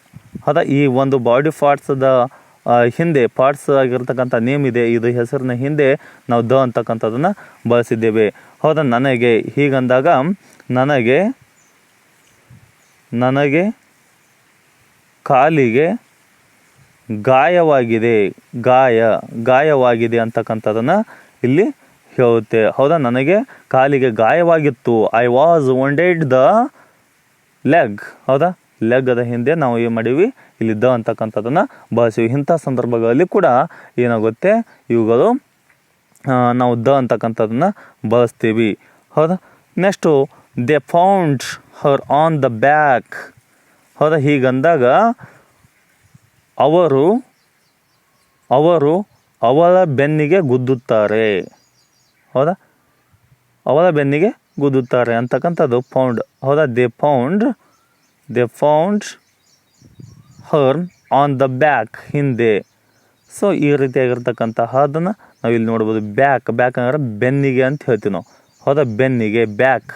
ಹೌದಾ. ಈ ಒಂದು ಬಾಡಿ ಪಾರ್ಟ್ಸ್ದ ಹಿಂದೆ ಪಾರ್ಟ್ಸ್ ಆಗಿರ್ತಕ್ಕಂಥ ನೇಮ್ ಇದೆ, ಇದು ಹೆಸರಿನ ಹಿಂದೆ ನಾವು ದ ಅಂತಕ್ಕಂಥದ್ದನ್ನು ಬಳಸಿದ್ದೇವೆ, ಹೌದಾ. ನನಗೆ ಹೀಗಂದಾಗ ನನಗೆ ಕಾಲಿಗೆ ಗಾಯವಾಗಿದೆ ಅಂತಕ್ಕಂಥದ್ದನ್ನು ಇಲ್ಲಿ ಹೇಳುತ್ತೆ, ಹೌದಾ. ನನಗೆ ಕಾಲಿಗೆ ಗಾಯವಾಗಿತ್ತು, ಐ ವಾಸ್ ವಂಡೆಡ್ ದ ಲೆಗ್, ಹೌದಾ. ಲೆಗ್ ಅದ ಹಿಂದೆ ನಾವು ಏನು ಮಾಡೀವಿ, ಇಲ್ಲಿ ದ ಅಂತಕ್ಕಂಥದ್ದನ್ನು ಬಳಸಿವಿ. ಇಂಥ ಸಂದರ್ಭಗಳಲ್ಲಿ ಕೂಡ ಏನಾಗುತ್ತೆ, ಇವುಗಳು ನಾವು ದ ಅಂತಕ್ಕಂಥದ್ದನ್ನು ಬಳಸ್ತೀವಿ, ಹೌದಾ. Next they found her on the back, ಹೌದಾ. ಹೀಗಂದಾಗ ಅವರು ಅವಳ ಬೆನ್ನಿಗೆ ಗುದ್ದುತ್ತಾರೆ, ಹೌದಾ. ಅವಳ ಬೆನ್ನಿಗೆ ಗುದ್ದುತ್ತಾರೆ ಅಂತಕ್ಕಂಥದ್ದು ಫೌಂಡ್, ಹೌದಾ. They found her on the back, ಹಿಂದೆ. ಸೊ ಈ ರೀತಿಯಾಗಿರ್ತಕ್ಕಂತಹ ಅದನ್ನು ನಾವು ಇಲ್ಲಿ ನೋಡ್ಬೋದು. ಬ್ಯಾಕ್ ಅಂದ್ರೆ ಬೆನ್ನಿಗೆ ಅಂತ ಹೇಳ್ತೀವಿ ನಾವು, ಹೌದಾ. ಬೆನ್ನಿಗೆ ಬ್ಯಾಕ್,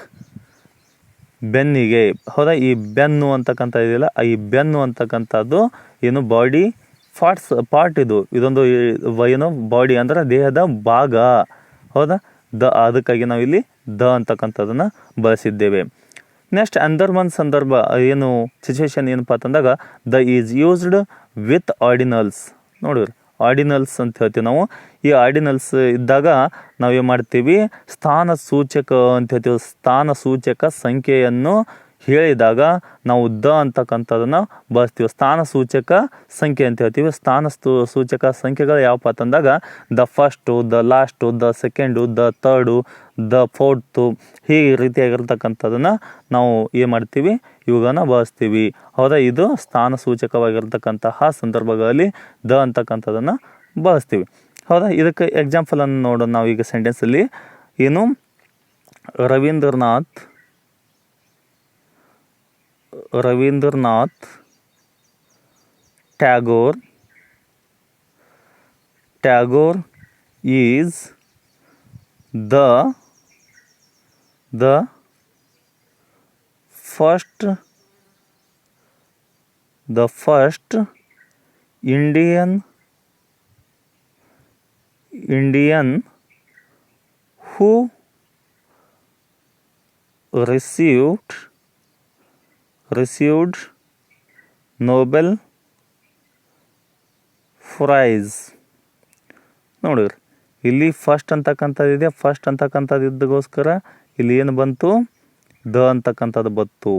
ಬೆನ್ನಿಗೆ. ಹೌದಾ, ಈ ಬೆನ್ನು ಅಂತಕ್ಕಂಥ ಇದೆಯಲ್ಲ, ಈ ಬೆನ್ನು ಅಂತಕ್ಕಂಥದ್ದು ಏನು ಬಾಡಿ ಪಾರ್ಟ್ ಇದೊಂದು ಏನು ಬಾಡಿ ಅಂದರೆ ದೇಹದ ಭಾಗ. ಹೌದಾ, ಅದಕ್ಕಾಗಿ ನಾವು ಇಲ್ಲಿ ಅಂತಕ್ಕಂಥದ್ದನ್ನು ಬಳಸಿದ್ದೇವೆ. ನೆಕ್ಸ್ಟ್ ಅಂದರ್ ಒನ್ ಸಂದರ್ಭ ಏನು ಸಿಚುವೇಶನ್ ಏನಪ್ಪ ಅಂತಂದಾಗ ಈಸ್ ಯೂಸ್ಡ್ ವಿತ್ ಆರ್ಡಿನಲ್ಸ್. ನೋಡಿರಿ, ಆರ್ಡಿನಲ್ಸ್ ಅಂತ ಹೇಳ್ತೀವಿ ನಾವು. ಈ ಆರ್ಡಿನಲ್ಸ್ ಇದ್ದಾಗ ನಾವೇನು ಮಾಡ್ತೀವಿ, ಸ್ಥಾನ ಸೂಚಕ ಅಂತ ಹೇಳ್ತೀವಿ. ಸ್ಥಾನ ಸೂಚಕ ಸಂಖ್ಯೆಯನ್ನು ಹೇಳಿದಾಗ ನಾವು ಅಂತಕ್ಕಂಥದ್ದನ್ನು ಬಳಸ್ತೀವಿ. ಸ್ಥಾನ ಸೂಚಕ ಸಂಖ್ಯೆ ಅಂತ ಹೇಳ್ತೀವಿ. ಸ್ಥಾನ ಸೂಚಕ ಸಂಖ್ಯೆಗಳು ಯಾವಪ್ಪ ಅಂತಂದಾಗ the first, the last, the second, the third, the fourth, ಈ ರೀತಿಯಾಗಿರ್ತಕ್ಕಂಥದ್ದನ್ನು ನಾವು ಏನು ಮಾಡ್ತೀವಿ, ಇವುಗಳನ್ನ ಬಳಸ್ತೀವಿ. ಹೌದಾ, ಇದು ಸ್ಥಾನ ಸೂಚಕವಾಗಿರ್ತಕ್ಕಂತಹ ಸಂದರ್ಭಗಳಲ್ಲಿ ಅಂತಕ್ಕಂಥದ್ದನ್ನು ಬಳಸ್ತೀವಿ. ಹೌದಾ, ಇದಕ್ಕೆ ಎಕ್ಸಾಂಪಲನ್ನು ನೋಡೋಣ ನಾವು ಈಗ ಸೆಂಟೆನ್ಸಲ್ಲಿ. ಏನು Rabindranath Tagore is the first Indian who received Nobel prize. ನೋಡಿರಿ, ಇಲ್ಲಿ ಫಸ್ಟ್ ಅಂತಕ್ಕಂಥದ್ದಿದೆ. ಫಸ್ಟ್ ಅಂತಕ್ಕಂಥದ್ದಿದ್ದಗೋಸ್ಕರ ಇಲ್ಲಿ ಏನು ಬಂತು, ಅಂತಕ್ಕಂಥದ್ದು ಬಂತು.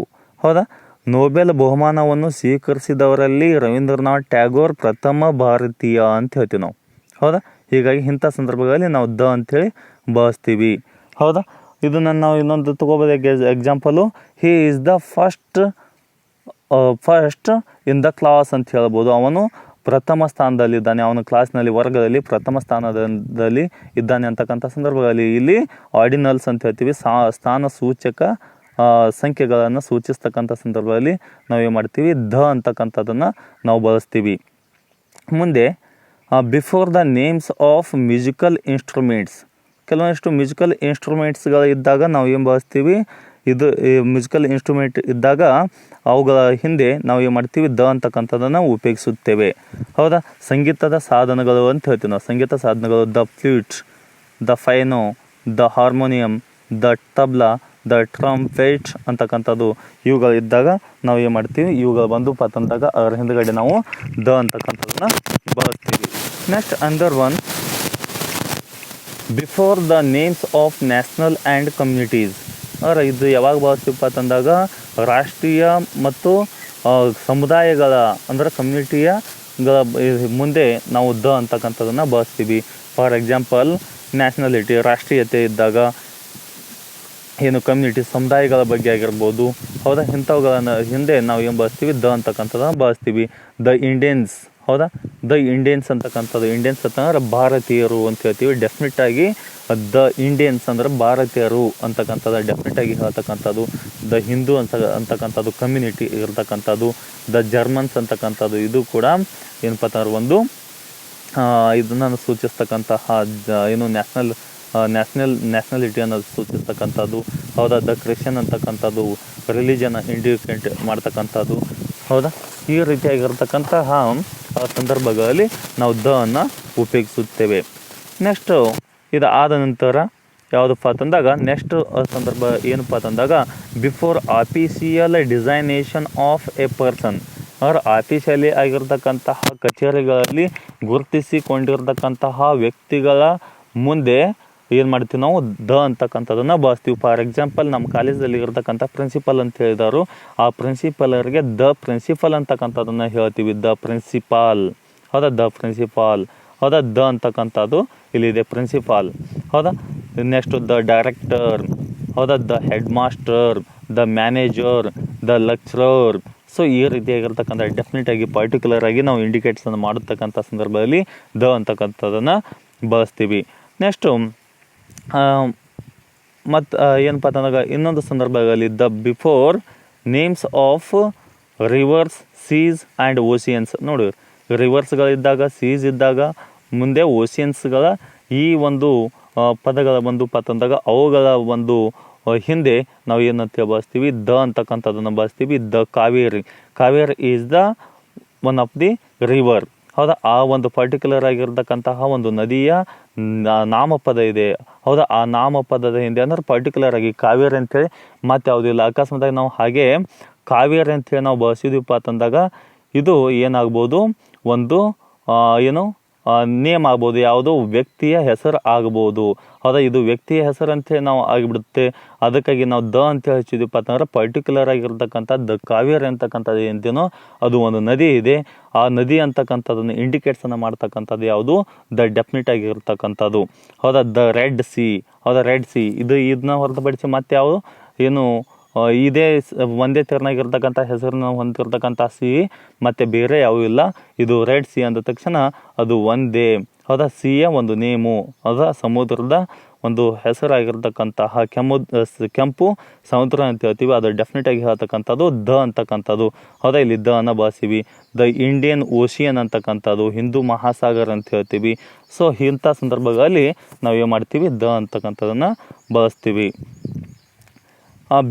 ಹೌದಾ, ನೋಬೆಲ್ ಬಹುಮಾನವನ್ನು ಸ್ವೀಕರಿಸಿದವರಲ್ಲಿ ರವೀಂದ್ರನಾಥ್ ಟ್ಯಾಗೋರ್ ಪ್ರಥಮ ಭಾರತೀಯ ಅಂತ ಹೇಳ್ತೀವಿ ನಾವು. ಹೌದಾ, ಹೀಗಾಗಿ ಇಂಥ ಸಂದರ್ಭಗಳಲ್ಲಿ ನಾವು ಅಂಥೇಳಿ ಬಳಸ್ತೀವಿ. ಹೌದಾ, ಇದನ್ನು ನಾವು ಇನ್ನೊಂದು ತಗೋಬೋದು example. He is the first in the class ಅಂತ ಹೇಳ್ಬೋದು. ಅವನು ಪ್ರಥಮ ಸ್ಥಾನದಲ್ಲಿದ್ದಾನೆ, ಅವನ ಕ್ಲಾಸ್ನಲ್ಲಿ ವರ್ಗದಲ್ಲಿ ಪ್ರಥಮ ಸ್ಥಾನದಲ್ಲಿ ಇದ್ದಾನೆ ಅಂತಕ್ಕಂಥ ಸಂದರ್ಭಗಳಲ್ಲಿ ಇಲ್ಲಿ ಆರ್ಡಿನಲ್ಸ್ ಅಂತ ಹೇಳ್ತೀವಿ. ಸ್ಥಾನ ಸೂಚಕ ಸಂಖ್ಯೆಗಳನ್ನು ಸೂಚಿಸ್ತಕ್ಕಂಥ ಸಂದರ್ಭದಲ್ಲಿ ನಾವೇನು ಮಾಡ್ತೀವಿ, ಅಂತಕ್ಕಂಥದ್ದನ್ನು ನಾವು ಬಳಸ್ತೀವಿ. ಮುಂದೆ before the names of musical instruments. ಕೆಲವೊಂದಿಷ್ಟು ಮ್ಯೂಸಿಕಲ್ ಇನ್ಸ್ಟ್ರೂಮೆಂಟ್ಸ್ಗಳು ಇದ್ದಾಗ ನಾವು ಏನು ಬಳಸ್ತೀವಿ, ಇದು ಮ್ಯೂಸಿಕಲ್ ಇನ್ಸ್ಟ್ರೂಮೆಂಟ್ ಇದ್ದಾಗ ಅವುಗಳ ಹಿಂದೆ ನಾವು ಏನು ಮಾಡ್ತೀವಿ, ಅಂತಕ್ಕಂಥದ್ದನ್ನು ಉಪಯೋಗಿಸುತ್ತೇವೆ. ಹೌದಾ, ಸಂಗೀತದ ಸಾಧನಗಳು ಅಂತ ಹೇಳ್ತೀವಿ ನಾವು. ಸಂಗೀತ ಸಾಧನಗಳು the flute, the piano, the harmonium, the tabla, the trumpet ಅಂತಕ್ಕಂಥದ್ದು ಇವುಗಳು ಇದ್ದಾಗ ನಾವು ಏನು ಮಾಡ್ತೀವಿ, ಇವುಗಳು ಬಂದು ಅಂತಂದಾಗ ಅದರ ಹಿಂದುಗಡೆ ನಾವು ಅಂತಕ್ಕಂಥದ್ದನ್ನು ಬಳಸ್ತೀವಿ. ನೆಕ್ಸ್ಟ್ ಅಂದರ್ one before the names of national and communities. ಇದು ಯಾವಾಗ ಬಳಸ್ತೀವಪ್ಪ ಅಂತಂದಾಗ ರಾಷ್ಟ್ರೀಯ ಮತ್ತು ಸಮುದಾಯಗಳ ಅಂದರೆ ಕಮ್ಯುನಿಟಿಯಗಳ ಮುಂದೆ ನಾವು ಅಂತಕ್ಕಂಥದ್ದನ್ನು ಬಳಸ್ತೀವಿ. ಫಾರ್ ಎಕ್ಸಾಂಪಲ್ ನ್ಯಾಷನಾಲಿಟಿ ರಾಷ್ಟ್ರೀಯತೆ ಇದ್ದಾಗ ಏನು ಕಮ್ಯುನಿಟಿ ಸಮುದಾಯಗಳ ಬಗ್ಗೆ ಆಗಿರ್ಬೋದು. ಹೌದಾ, ಇಂಥವುಗಳನ್ನು ಹಿಂದೆ ನಾವು ಏನು ಬಳಸ್ತೀವಿ, ಅಂತಕ್ಕಂಥದ್ದನ್ನು ಬಳಸ್ತೀವಿ. The Indians. ಹೌದಾ, ದ ಇಂಡಿಯನ್ಸ್ ಅಂತಕ್ಕಂಥದ್ದು, ಇಂಡಿಯನ್ಸ್ ಅಂತಂದ್ರೆ ಭಾರತೀಯರು ಅಂತ ಹೇಳ್ತೀವಿ. ಡೆಫಿನೆಟ್ಟಾಗಿ ದ ಇಂಡಿಯನ್ಸ್ ಅಂದ್ರೆ ಭಾರತೀಯರು ಅಂತಕ್ಕಂಥದ್ದು ಡೆಫಿನೆಟಾಗಿ ಹೇಳ್ತಕ್ಕಂಥದ್ದು. ದ ಹಿಂದೂ ಅಂತಕ್ಕಂಥದ್ದು ಕಮ್ಯುನಿಟಿ ಇರ್ತಕ್ಕಂಥದ್ದು. ದ ಜರ್ಮನ್ಸ್ ಅಂತಕ್ಕಂಥದ್ದು ಇದು ಕೂಡ ಏನಪ್ಪ ಅಂತಂದ್ರೆ ಒಂದು ಇದನ್ನು ಸೂಚಿಸ್ತಕ್ಕಂತಹ ಏನು ನ್ಯಾಷನಾಲಿಟಿಯನ್ನು ಸೂಚಿಸ್ತಕ್ಕಂಥದ್ದು. ಹೌದಾ, ದ ಕ್ರಿಶ್ಚಿಯನ್ ಅಂತಕ್ಕಂಥದ್ದು ರಿಲಿಜನ್ ಇಂಡಿಕೇಟ್ ಮಾಡ್ತಕ್ಕಂಥದ್ದು. ಹೌದಾ, ಈ ರೀತಿಯಾಗಿರ್ತಕ್ಕಂತಹ ಸಂದರ್ಭಗಳಲ್ಲಿ ನಾವು ಅನ್ನು ಉಪಯೋಗಿಸುತ್ತೇವೆ. ನೆಕ್ಸ್ಟು ಇದು ಆದ ನಂತರ ಯಾವುದಪ್ಪ ಅಂತಂದಾಗ ನೆಕ್ಸ್ಟ್ ಸಂದರ್ಭ ಏನಪ್ಪ ಅಂತಂದಾಗ before official designation of a person. ಅವ್ರ ಆಫೀಸಿಯಲಿ ಆಗಿರ್ತಕ್ಕಂತಹ ಕಚೇರಿಗಳಲ್ಲಿ ಗುರುತಿಸಿಕೊಂಡಿರ್ತಕ್ಕಂತಹ ವ್ಯಕ್ತಿಗಳ ಮುಂದೆ ಏನು ಮಾಡ್ತೀವಿ ನಾವು, ಅಂತಕ್ಕಂಥದ್ದನ್ನು ಬಳಸ್ತೀವಿ. ಫಾರ್ ಎಕ್ಸಾಂಪಲ್ ನಮ್ಮ ಕಾಲೇಜಲ್ಲಿ ಇರತಕ್ಕಂಥ ಪ್ರಿನ್ಸಿಪಲ್ ಅಂತ ಹೇಳಿದವರು, ಆ ಪ್ರಿನ್ಸಿಪಲರಿಗೆ ಪ್ರಿನ್ಸಿಪಲ್ ಅಂತಕ್ಕಂಥದ್ದನ್ನು ಹೇಳ್ತೀವಿ. The principal. ಹೌದಾ, ದ ಪ್ರಿನ್ಸಿಪಾಲ್. ಹೌದಾ, ಅಂತಕ್ಕಂಥದ್ದು ಇಲ್ಲಿದೆ ಪ್ರಿನ್ಸಿಪಾಲ್. ಹೌದಾ, ನೆಕ್ಸ್ಟ್ ದ ಡೈರೆಕ್ಟರ್. ಹೌದಾ, the head master, the manager, the lecturer. So ಈ ರೀತಿಯಾಗಿರ್ತಕ್ಕಂಥ ಡೆಫಿನೆಟಾಗಿ ಪರ್ಟಿಕ್ಯುಲರ್ ಆಗಿ ನಾವು ಇಂಡಿಕೇಟ್ಸನ್ನು ಮಾಡತಕ್ಕಂಥ ಸಂದರ್ಭದಲ್ಲಿ ಅಂತಕ್ಕಂಥದ್ದನ್ನು ಬಳಸ್ತೀವಿ. ನೆಕ್ಸ್ಟು ಮತ್ತು ಏನಪ್ಪ ಅಂತಂದಾಗ ಇನ್ನೊಂದು ಸಂದರ್ಭದಲ್ಲಿ the before names of rivers, seas and oceans. ನೋಡಿ, ರಿವರ್ಸ್ಗಳಿದ್ದಾಗ, ಸೀಸ್ ಇದ್ದಾಗ, ಮುಂದೆ ಓಷಿಯನ್ಸ್ಗಳ ಈ ಒಂದು ಪದಗಳ ಬಂದು ಅಂತಂದಾಗ ಅವುಗಳ ಒಂದು ಹಿಂದೆ ನಾವು ಏನಂತ ಬಳಸ್ತೀವಿ, ದ ಅಂತಕ್ಕಂಥದ್ದನ್ನು ಬಳಸ್ತೀವಿ. The Kaveri. Kaveri is the one of the river. ಹೌದಾ, ಆ ಒಂದು ಪರ್ಟಿಕ್ಯುಲರ್ ಆಗಿರ್ತಕ್ಕಂತಹ ಒಂದು ನದಿಯ ನಾಮಪದ ಇದೆ. ಹೌದಾ, ಆ ನಾಮಪದದ ಹಿಂದೆ ಅಂದ್ರೆ ಪರ್ಟಿಕ್ಯುಲರ್ ಆಗಿ ಕಾವೇರಿ ಅಂತೇಳಿ ಮತ್ತೆ ಯಾವುದಿಲ್ಲ. ಅಕಸ್ಮಾತಾಗಿ ನಾವು ಹಾಗೆ ಕಾವೇರಿ ಅಂತೇಳಿ ನಾವು ಬಳಸಿದ್ವಿಪ್ಪ ಅಂತಂದಾಗ ಇದು ಏನಾಗ್ಬೋದು, ಒಂದು ನೇಮ್ ಆಗ್ಬೋದು, ಯಾವುದೋ ವ್ಯಕ್ತಿಯ ಹೆಸರು ಆಗ್ಬೋದು. ಹೌದಾ, ಇದು ವ್ಯಕ್ತಿಯ ಹೆಸರು ಅಂತೇಳಿ ನಾವು ಆಗಿಬಿಡುತ್ತೆ. ಅದಕ್ಕಾಗಿ ನಾವು ದ ಅಂತೇಳಿ ಹಚ್ಚಿದ್ವಿಪ್ಪ ಅಂತಂದ್ರೆ ಪರ್ಟಿಕ್ಯುಲರ್ ಆಗಿರ್ತಕ್ಕಂಥ ದ ಕಾವೇರಿ ಅಂತಕ್ಕಂಥದ್ದು ಏನೇನೋ ಅದು ಒಂದು ನದಿ ಇದೆ. ಆ ನದಿ ಅಂತಕ್ಕಂಥದ್ದನ್ನು ಇಂಡಿಕೇಟ್ಸನ್ನು ಮಾಡ್ತಕ್ಕಂಥದ್ದು ಯಾವುದು, ದ ಡೆಫಿನಿಟ್ ಆಗಿರ್ತಕ್ಕಂಥದ್ದು. ಹೌದಾ, ದ ರೆಡ್ ಸಿ. ಹೌದಾ, ರೆಡ್ ಸಿ ಇದನ್ನ ಹೊರತುಪಡಿಸಿ ಮತ್ತೆ ಯಾವುದು ಇದೇ ಒಂದೇ ತೆರನಾಗಿರ್ತಕ್ಕಂಥ ಹೆಸರನ್ನು ಹೊಂದಿರತಕ್ಕಂಥ ಸಿ ಮತ್ತು ಬೇರೆ ಯಾವೂ ಇಲ್ಲ. ಇದು ರೆಡ್ ಸಿ ಅಂದ ತಕ್ಷಣ ಅದು ಒಂದೇ. ಹೌದಾ, ಸಿಯ ಒಂದು ನೇಮು. ಹೌದಾ, ಸಮುದ್ರದ ಒಂದು ಹೆಸರಾಗಿರ್ತಕ್ಕಂತಹ ಕೆಂಪು ಸಮುದ್ರ ಅಂತ ಹೇಳ್ತೀವಿ. ಅದು ಡೆಫಿನೆಟ್ ಆಗಿ ಹೇಳ್ತಕ್ಕಂಥದ್ದು ದ ಅಂತಕ್ಕಂಥದ್ದು. ಹೌದಾ, ಇಲ್ಲಿ ದ ಅನ್ನ ಬಳಸ್ತೀವಿ. ದ ಇಂಡಿಯನ್ ಓಷಿಯನ್ ಅಂತಕ್ಕಂಥದ್ದು, ಹಿಂದೂ ಮಹಾಸಾಗರ ಅಂತ ಹೇಳ್ತೀವಿ. ಸೊ ಇಂಥ ಸಂದರ್ಭಗಳಲ್ಲಿ ನಾವು ಏನು ಮಾಡ್ತೀವಿ, ದ ಅಂತಕ್ಕಂಥದ್ದನ್ನು ಬಳಸ್ತೀವಿ.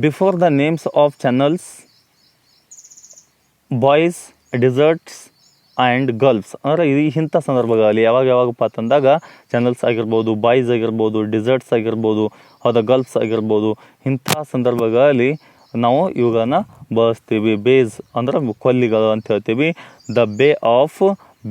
Before the names of channels, bays, deserts and gulfs ಅಂದರೆ ಇಂಥ ಸಂದರ್ಭಗಳಲ್ಲಿ ಯಾವಾಗಪ್ಪ ಅಂತಂದಾಗ ಚಾನಲ್ಸ್ ಆಗಿರ್ಬೋದು, ಬಾಯ್ಸ್ ಆಗಿರ್ಬೋದು, ಡೆಸರ್ಟ್ಸ್ ಆಗಿರ್ಬೋದು, ಹೌದಾ ಗಲ್ಫ್ಸ್ ಆಗಿರ್ಬೋದು, ಇಂಥ ಸಂದರ್ಭಗಳಲ್ಲಿ ನಾವು ಇವುಗಳನ್ನು ಬಳಸ್ತೀವಿ. ಬೇಸ್ ಅಂದ್ರೆ ಕೊಲ್ಲಿಗಳು ಅಂತ ಹೇಳ್ತೀವಿ. ದ ಬೇ ಆಫ್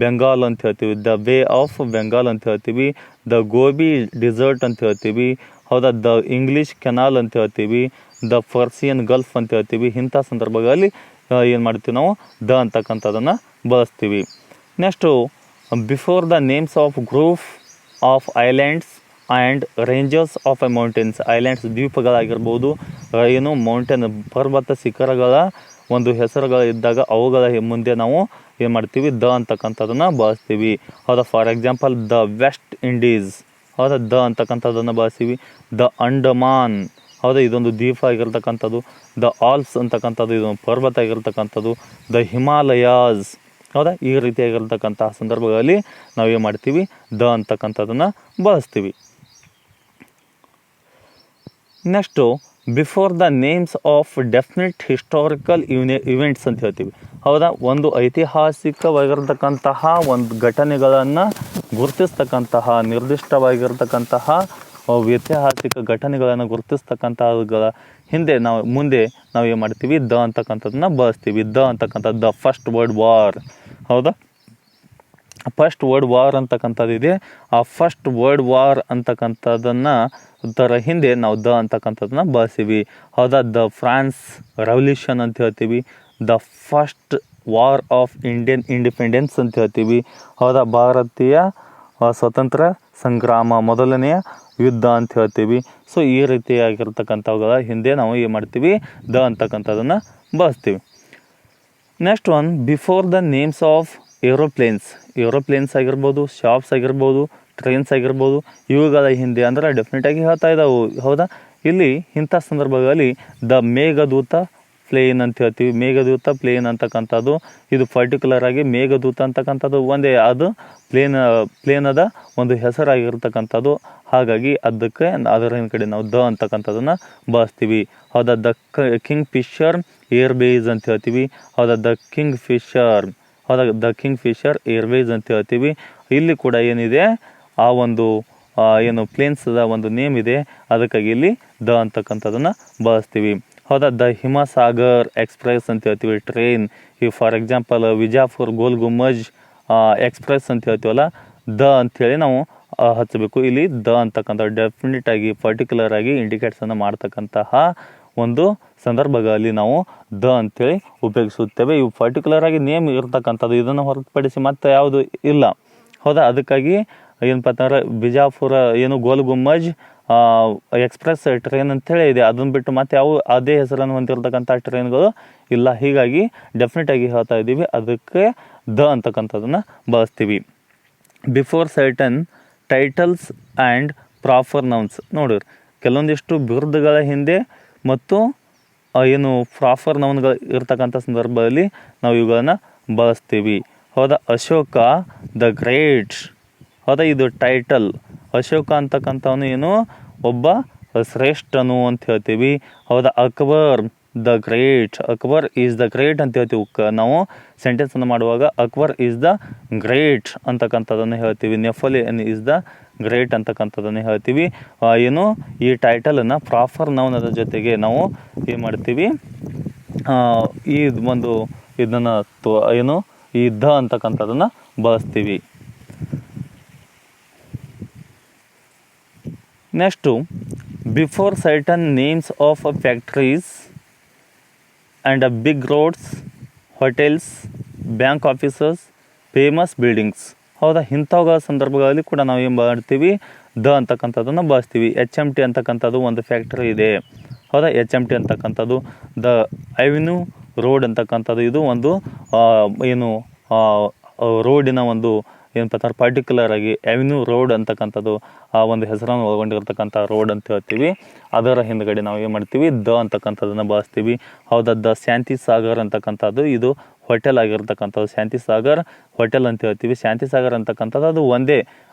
ಬೆಂಗಾಲ್ ಅಂತ ಹೇಳ್ತೀವಿ. ದ ಬೇ ಆಫ್ ಬೆಂಗಾಲ್ ಅಂತ ಹೇಳ್ತೀವಿ. ದ ಗೋಬಿ ಡೆಸರ್ಟ್ ಅಂತ ಹೇಳ್ತೀವಿ. ಹೌದಾ, ದ ಇಂಗ್ಲೀಷ್ ಕೆನಾಲ್ ಅಂತ ಹೇಳ್ತೀವಿ. ದ ಪರ್ಸಿಯನ್ ಗಲ್ಫ್ ಅಂತ ಹೇಳ್ತೀವಿ. ಇಂಥ ಸಂದರ್ಭಗಳಲ್ಲಿ ಏನು ಮಾಡ್ತೀವಿ, ನಾವು ದ ಅಂತಕ್ಕಂಥದ್ದನ್ನು ಬಳಸ್ತೀವಿ. Next before the names of group of islands and ranges of a mountains. Islands ದ್ವೀಪಗಳಾಗಿರ್ಬೋದು, ಮೌಂಟೇನ್ ಪರ್ವತ ಶಿಖರಗಳ ಒಂದು ಹೆಸರುಗಳು ಇದ್ದಾಗ ಅವುಗಳ ಮುಂದೆ ನಾವು ಏನು ಮಾಡ್ತೀವಿ, ದ ಅಂತಕ್ಕಂಥದ್ದನ್ನು ಬಳಸ್ತೀವಿ. ಹೌದಾ, for example the West Indies. ಹೌದಾ, ದ ಅಂತಕ್ಕಂಥದ್ದನ್ನು ಬಳಸ್ತೀವಿ. ದ ಅಂಡಮಾನ್. ಹೌದಾ, ಇದೊಂದು ದ್ವೀಪ ಆಗಿರ್ತಕ್ಕಂಥದ್ದು. ದ ಆಲ್ಪ್ಸ್ ಅಂತಕ್ಕಂಥದ್ದು ಇದೊಂದು ಪರ್ವತ ಆಗಿರ್ತಕ್ಕಂಥದ್ದು. The Himalayas. ಹೌದಾ, ಈ ರೀತಿಯಾಗಿರ್ತಕ್ಕಂತಹ ಸಂದರ್ಭಗಳಲ್ಲಿ ನಾವೇನು ಮಾಡ್ತೀವಿ, ದ ಅಂತಕ್ಕಂಥದ್ದನ್ನು ಬಳಸ್ತೀವಿ. Next before the names of definite historical events ಅಂತ ಹೇಳ್ತೀವಿ. ಹೌದಾ, ಒಂದು ಐತಿಹಾಸಿಕವಾಗಿರ್ತಕ್ಕಂತಹ ಒಂದು ಘಟನೆಗಳನ್ನು ಗುರುತಿಸ್ತಕ್ಕಂತಹ ನಿರ್ದಿಷ್ಟವಾಗಿರ್ತಕ್ಕಂತಹ ಐತಿಹಾಸಿಕ ಘಟನೆಗಳನ್ನು ಗುರುತಿಸ್ತಕ್ಕಂಥವುಗಳ ಮುಂದೆ ನಾವು ಏನು ಮಾಡ್ತೀವಿ, ದ ಅಂತಕ್ಕಂಥದ್ದನ್ನ ಬಳಸ್ತೀವಿ. ದ ಅಂತಕ್ಕಂಥದ್ದು ದ ಫಸ್ಟ್ ವರ್ಲ್ಡ್ ವಾರ್. ಹೌದಾ, ಫಸ್ಟ್ ವರ್ಲ್ಡ್ ವಾರ್ ಅಂತಕ್ಕಂಥದ್ದಿದೆ. ಆ ಫಸ್ಟ್ ವರ್ಲ್ಡ್ ವಾರ್ ಅಂತಕ್ಕಂಥದ್ದನ್ನು ಹಿಂದೆ ನಾವು ದ ಅಂತಕ್ಕಂಥದ್ದನ್ನ ಬಳಸ್ತೀವಿ. ಹೌದಾ, ದ ಫ್ರಾನ್ಸ್ ರೆವಲ್ಯೂಷನ್ ಅಂತ ಹೇಳ್ತೀವಿ. The first war of Indian independence ಅಂತ ಹೇಳ್ತೀವಿ. ಹೌದಾ, ಭಾರತೀಯ ಸ್ವತಂತ್ರ ಸಂಗ್ರಾಮ, ಮೊದಲನೆಯ ಯುದ್ಧ ಅಂತ ಹೇಳ್ತೀವಿ. ಸೊ ಈ ರೀತಿಯಾಗಿರ್ತಕ್ಕಂಥವುಗಳ ಹಿಂದೆ ನಾವು ಏನು ಮಾಡ್ತೀವಿ, ದ ಅಂತಕ್ಕಂಥದ್ದನ್ನು ಬಳಸ್ತೀವಿ. Next one before the names of aeroplanes ಆಗಿರ್ಬೋದು, ಶಾಪ್ಸ್ ಆಗಿರ್ಬೋದು, ಟ್ರೈನ್ಸ್ ಆಗಿರ್ಬೋದು, ಇವುಗಳ ಹಿಂದೆ ಅಂದ್ರೆ ಡೆಫಿನೆಟಾಗಿ ಹೇಳ್ತಾ ಇದ್ದಾವೆ. ಹೌದಾ, ಇಲ್ಲಿ ಇಂಥ ಸಂದರ್ಭಗಳಲ್ಲಿ ದ ಮೇಘದೂತ ಪ್ಲೇನ್ ಅಂತ ಹೇಳ್ತೀವಿ. ಮೇಘದೂತ ಪ್ಲೇನ್ ಅಂತಕ್ಕಂಥದ್ದು ಇದು ಪರ್ಟಿಕ್ಯುಲರ್ ಆಗಿ ಮೇಘದೂತ ಅಂತಕ್ಕಂಥದ್ದು ಒಂದೇ, ಅದು ಪ್ಲೇನದ ಒಂದು ಹೆಸರಾಗಿರ್ತಕ್ಕಂಥದ್ದು. ಹಾಗಾಗಿ ಅದಕ್ಕೆ ಅದರ ಕಡೆ ನಾವು ದ ಅಂತಕ್ಕಂಥದ್ದನ್ನು ಬಳಸ್ತೀವಿ. ಹೌದಾ, ದ ಕಿಂಗ್ ಫಿಶರ್ ಏರ್ಬೇಸ್ ಅಂತ ಹೇಳ್ತೀವಿ. ಹೌದಾ, ದ ಕಿಂಗ್ ಫಿಶರ್ ಏರ್ವೇಸ್ ಅಂತ ಹೇಳ್ತೀವಿ. ಇಲ್ಲಿ ಕೂಡ ಏನಿದೆ, ಆ ಒಂದು ಪ್ಲೇನ್ಸ್ದ ಒಂದು ನೇಮ್ ಇದೆ, ಅದಕ್ಕಾಗಿ ಇಲ್ಲಿ ದ ಅಂತಕ್ಕಂಥದ್ದನ್ನು ಬಳಸ್ತೀವಿ. ಹೌದಾ, ದ ಹಿಮಸಾಗರ್ ಎಕ್ಸ್ಪ್ರೆಸ್ ಅಂತ ಹೇಳ್ತೀವಿ ಟ್ರೈನ್. ಈ for example Vijapur Gol Gumbaz express ಅಂತ ಹೇಳ್ತೀವಲ್ಲ, ದ ಅಂಥೇಳಿ ನಾವು ಹಚ್ಚಬೇಕು. ಇಲ್ಲಿ ದ ಅಂತಕ್ಕಂಥ ಡೆಫಿನೆಟ್ ಆಗಿ ಪರ್ಟಿಕ್ಯುಲರ್ ಆಗಿ ಇಂಡಿಕೇಟ್ಸನ್ನು ಮಾಡ್ತಕ್ಕಂತಹ ಒಂದು ಸಂದರ್ಭಗಳಲ್ಲಿ ನಾವು ದ ಅಂಥೇಳಿ ಉಪಯೋಗಿಸುತ್ತೇವೆ. ಇವು ಪರ್ಟಿಕ್ಯುಲರ್ ಆಗಿ ನೇಮ್ ಇರ್ತಕ್ಕಂಥದ್ದು, ಇದನ್ನು ಹೊರತುಪಡಿಸಿ ಮತ್ತೆ ಯಾವುದು ಇಲ್ಲ. ಹೌದಾ, ಅದಕ್ಕಾಗಿ ಏನಪ್ಪ ಅಂತಂದ್ರೆ ಬಿಜಾಪುರ ಗೋಲ್ ಗುಮ್ಮಜ್ ಎಕ್ಸ್ಪ್ರೆಸ್ ಟ್ರೈನ್ ಅಂತೇಳಿ ಇದೆ. ಅದನ್ನು ಬಿಟ್ಟು ಮತ್ತೆ ಯಾವ ಅದೇ ಹೆಸರನ್ನು ಹೊಂದಿರತಕ್ಕಂಥ ಟ್ರೈನ್ಗಳು ಇಲ್ಲ. ಹೀಗಾಗಿ ಡೆಫಿನೆಟಾಗಿ ಹೇಳ್ತಾ ಇದ್ದೀವಿ, ಅದಕ್ಕೆ ದ ಅಂತಕ್ಕಂಥದ್ದನ್ನು ಬಳಸ್ತೀವಿ. Before certain titles and proper nouns. ನೋಡಿರಿ, ಕೆಲವೊಂದಿಷ್ಟು ಬಿರುದುಗಳ ಹಿಂದೆ ಮತ್ತು ಪ್ರಾಪರ್ ನೌನ್ಗಳು ಇರ್ತಕ್ಕಂಥ ಸಂದರ್ಭದಲ್ಲಿ ನಾವು ಇವುಗಳನ್ನು ಬಳಸ್ತೀವಿ. ಹೌದಾ, ಅಶೋಕ ದ ಗ್ರೇಟ್. ಹೌದಾ, ಇದು ಟೈಟಲ್. ಅಶೋಕ ಅಂತಕ್ಕಂಥವನು ಒಬ್ಬ ಶ್ರೇಷ್ಠನು ಅಂತ ಹೇಳ್ತೀವಿ. ಹೌದಾ, Akbar the great, Akbar is the great ಅಂತ ಹೇಳ್ತೀವಿ. ನಾವು ಸೆಂಟೆನ್ಸನ್ನು ಮಾಡುವಾಗ ಅಕ್ಬರ್ ಈಸ್ ದ ಗ್ರೇಟ್ ಅಂತಕ್ಕಂಥದ್ದನ್ನು ಹೇಳ್ತೀವಿ. ನೆಪೋಲಿಯನ್ ಈಸ್ ದ ಗ್ರೇಟ್ ಅಂತಕ್ಕಂಥದ್ದನ್ನು ಹೇಳ್ತೀವಿ. ಏನು ಈ ಟೈಟಲನ್ನು ಪ್ರಾಪರ್ ನೌನದ ಜೊತೆಗೆ ನಾವು ಏನು ಮಾಡ್ತೀವಿ, ಈ ಒಂದು ಇದನ್ನು ಏನು ಈ ದ ಅಂತಕ್ಕಂಥದ್ದನ್ನು ಬಳಸ್ತೀವಿ. Next, before certain names of factories and big roads, hotels, bank offices, famous buildings. ಹೌದಾ, ಇಂಥವುಗಳ ಸಂದರ್ಭಗಳಲ್ಲಿ ಕೂಡ ನಾವು ಏನು ಮಾಡ್ತೀವಿ, ದ ಅಂತಕ್ಕಂಥದ್ದನ್ನು ಬಳಸ್ತೀವಿ. HMT ಅಂತಕ್ಕಂಥದ್ದು ಒಂದು ಫ್ಯಾಕ್ಟ್ರಿ ಇದೆ. ಹೌದಾ, HMT ಅಂತಕ್ಕಂಥದ್ದು. ದ ಅವೆನ್ಯೂ ರೋಡ್ ಅಂತಕ್ಕಂಥದ್ದು ಇದು ಒಂದು ಏನು ರೋಡಿನ ಒಂದು ಏನಪ್ಪ ಪರ್ಟಿಕ್ಯುಲರ್ ಆಗಿ ಅವೆನ್ಯೂ ರೋಡ್ ಅಂತಕ್ಕಂಥದ್ದು ಆ ಒಂದು ಹೆಸರನ್ನು ಒಳಗೊಂಡಿರ್ತಕ್ಕಂಥ ರೋಡ್ ಅಂತ ಹೇಳ್ತೀವಿ. ಅದರ ಹಿಂದ್ಗಡೆ ನಾವು ಏನು ಮಾಡ್ತೀವಿ, ದ ಅಂತಕ್ಕಂಥದ್ದನ್ನು ಬಳಸ್ತೀವಿ. ಹೌದಾ, ದ ಶಾಂತಿ ಸಾಗರ್ ಅಂತಕ್ಕಂಥದ್ದು ಇದು ಹೋಟೆಲ್ ಆಗಿರ್ತಕ್ಕಂಥದ್ದು. ಶಾಂತಿ ಸಾಗರ್ ಹೋಟೆಲ್ ಅಂತ ಹೇಳ್ತೀವಿ. ಶಾಂತಿ ಸಾಗರ್ ಅಂತಕ್ಕಂಥದ್ದು ಅದು ಒಂದೇ,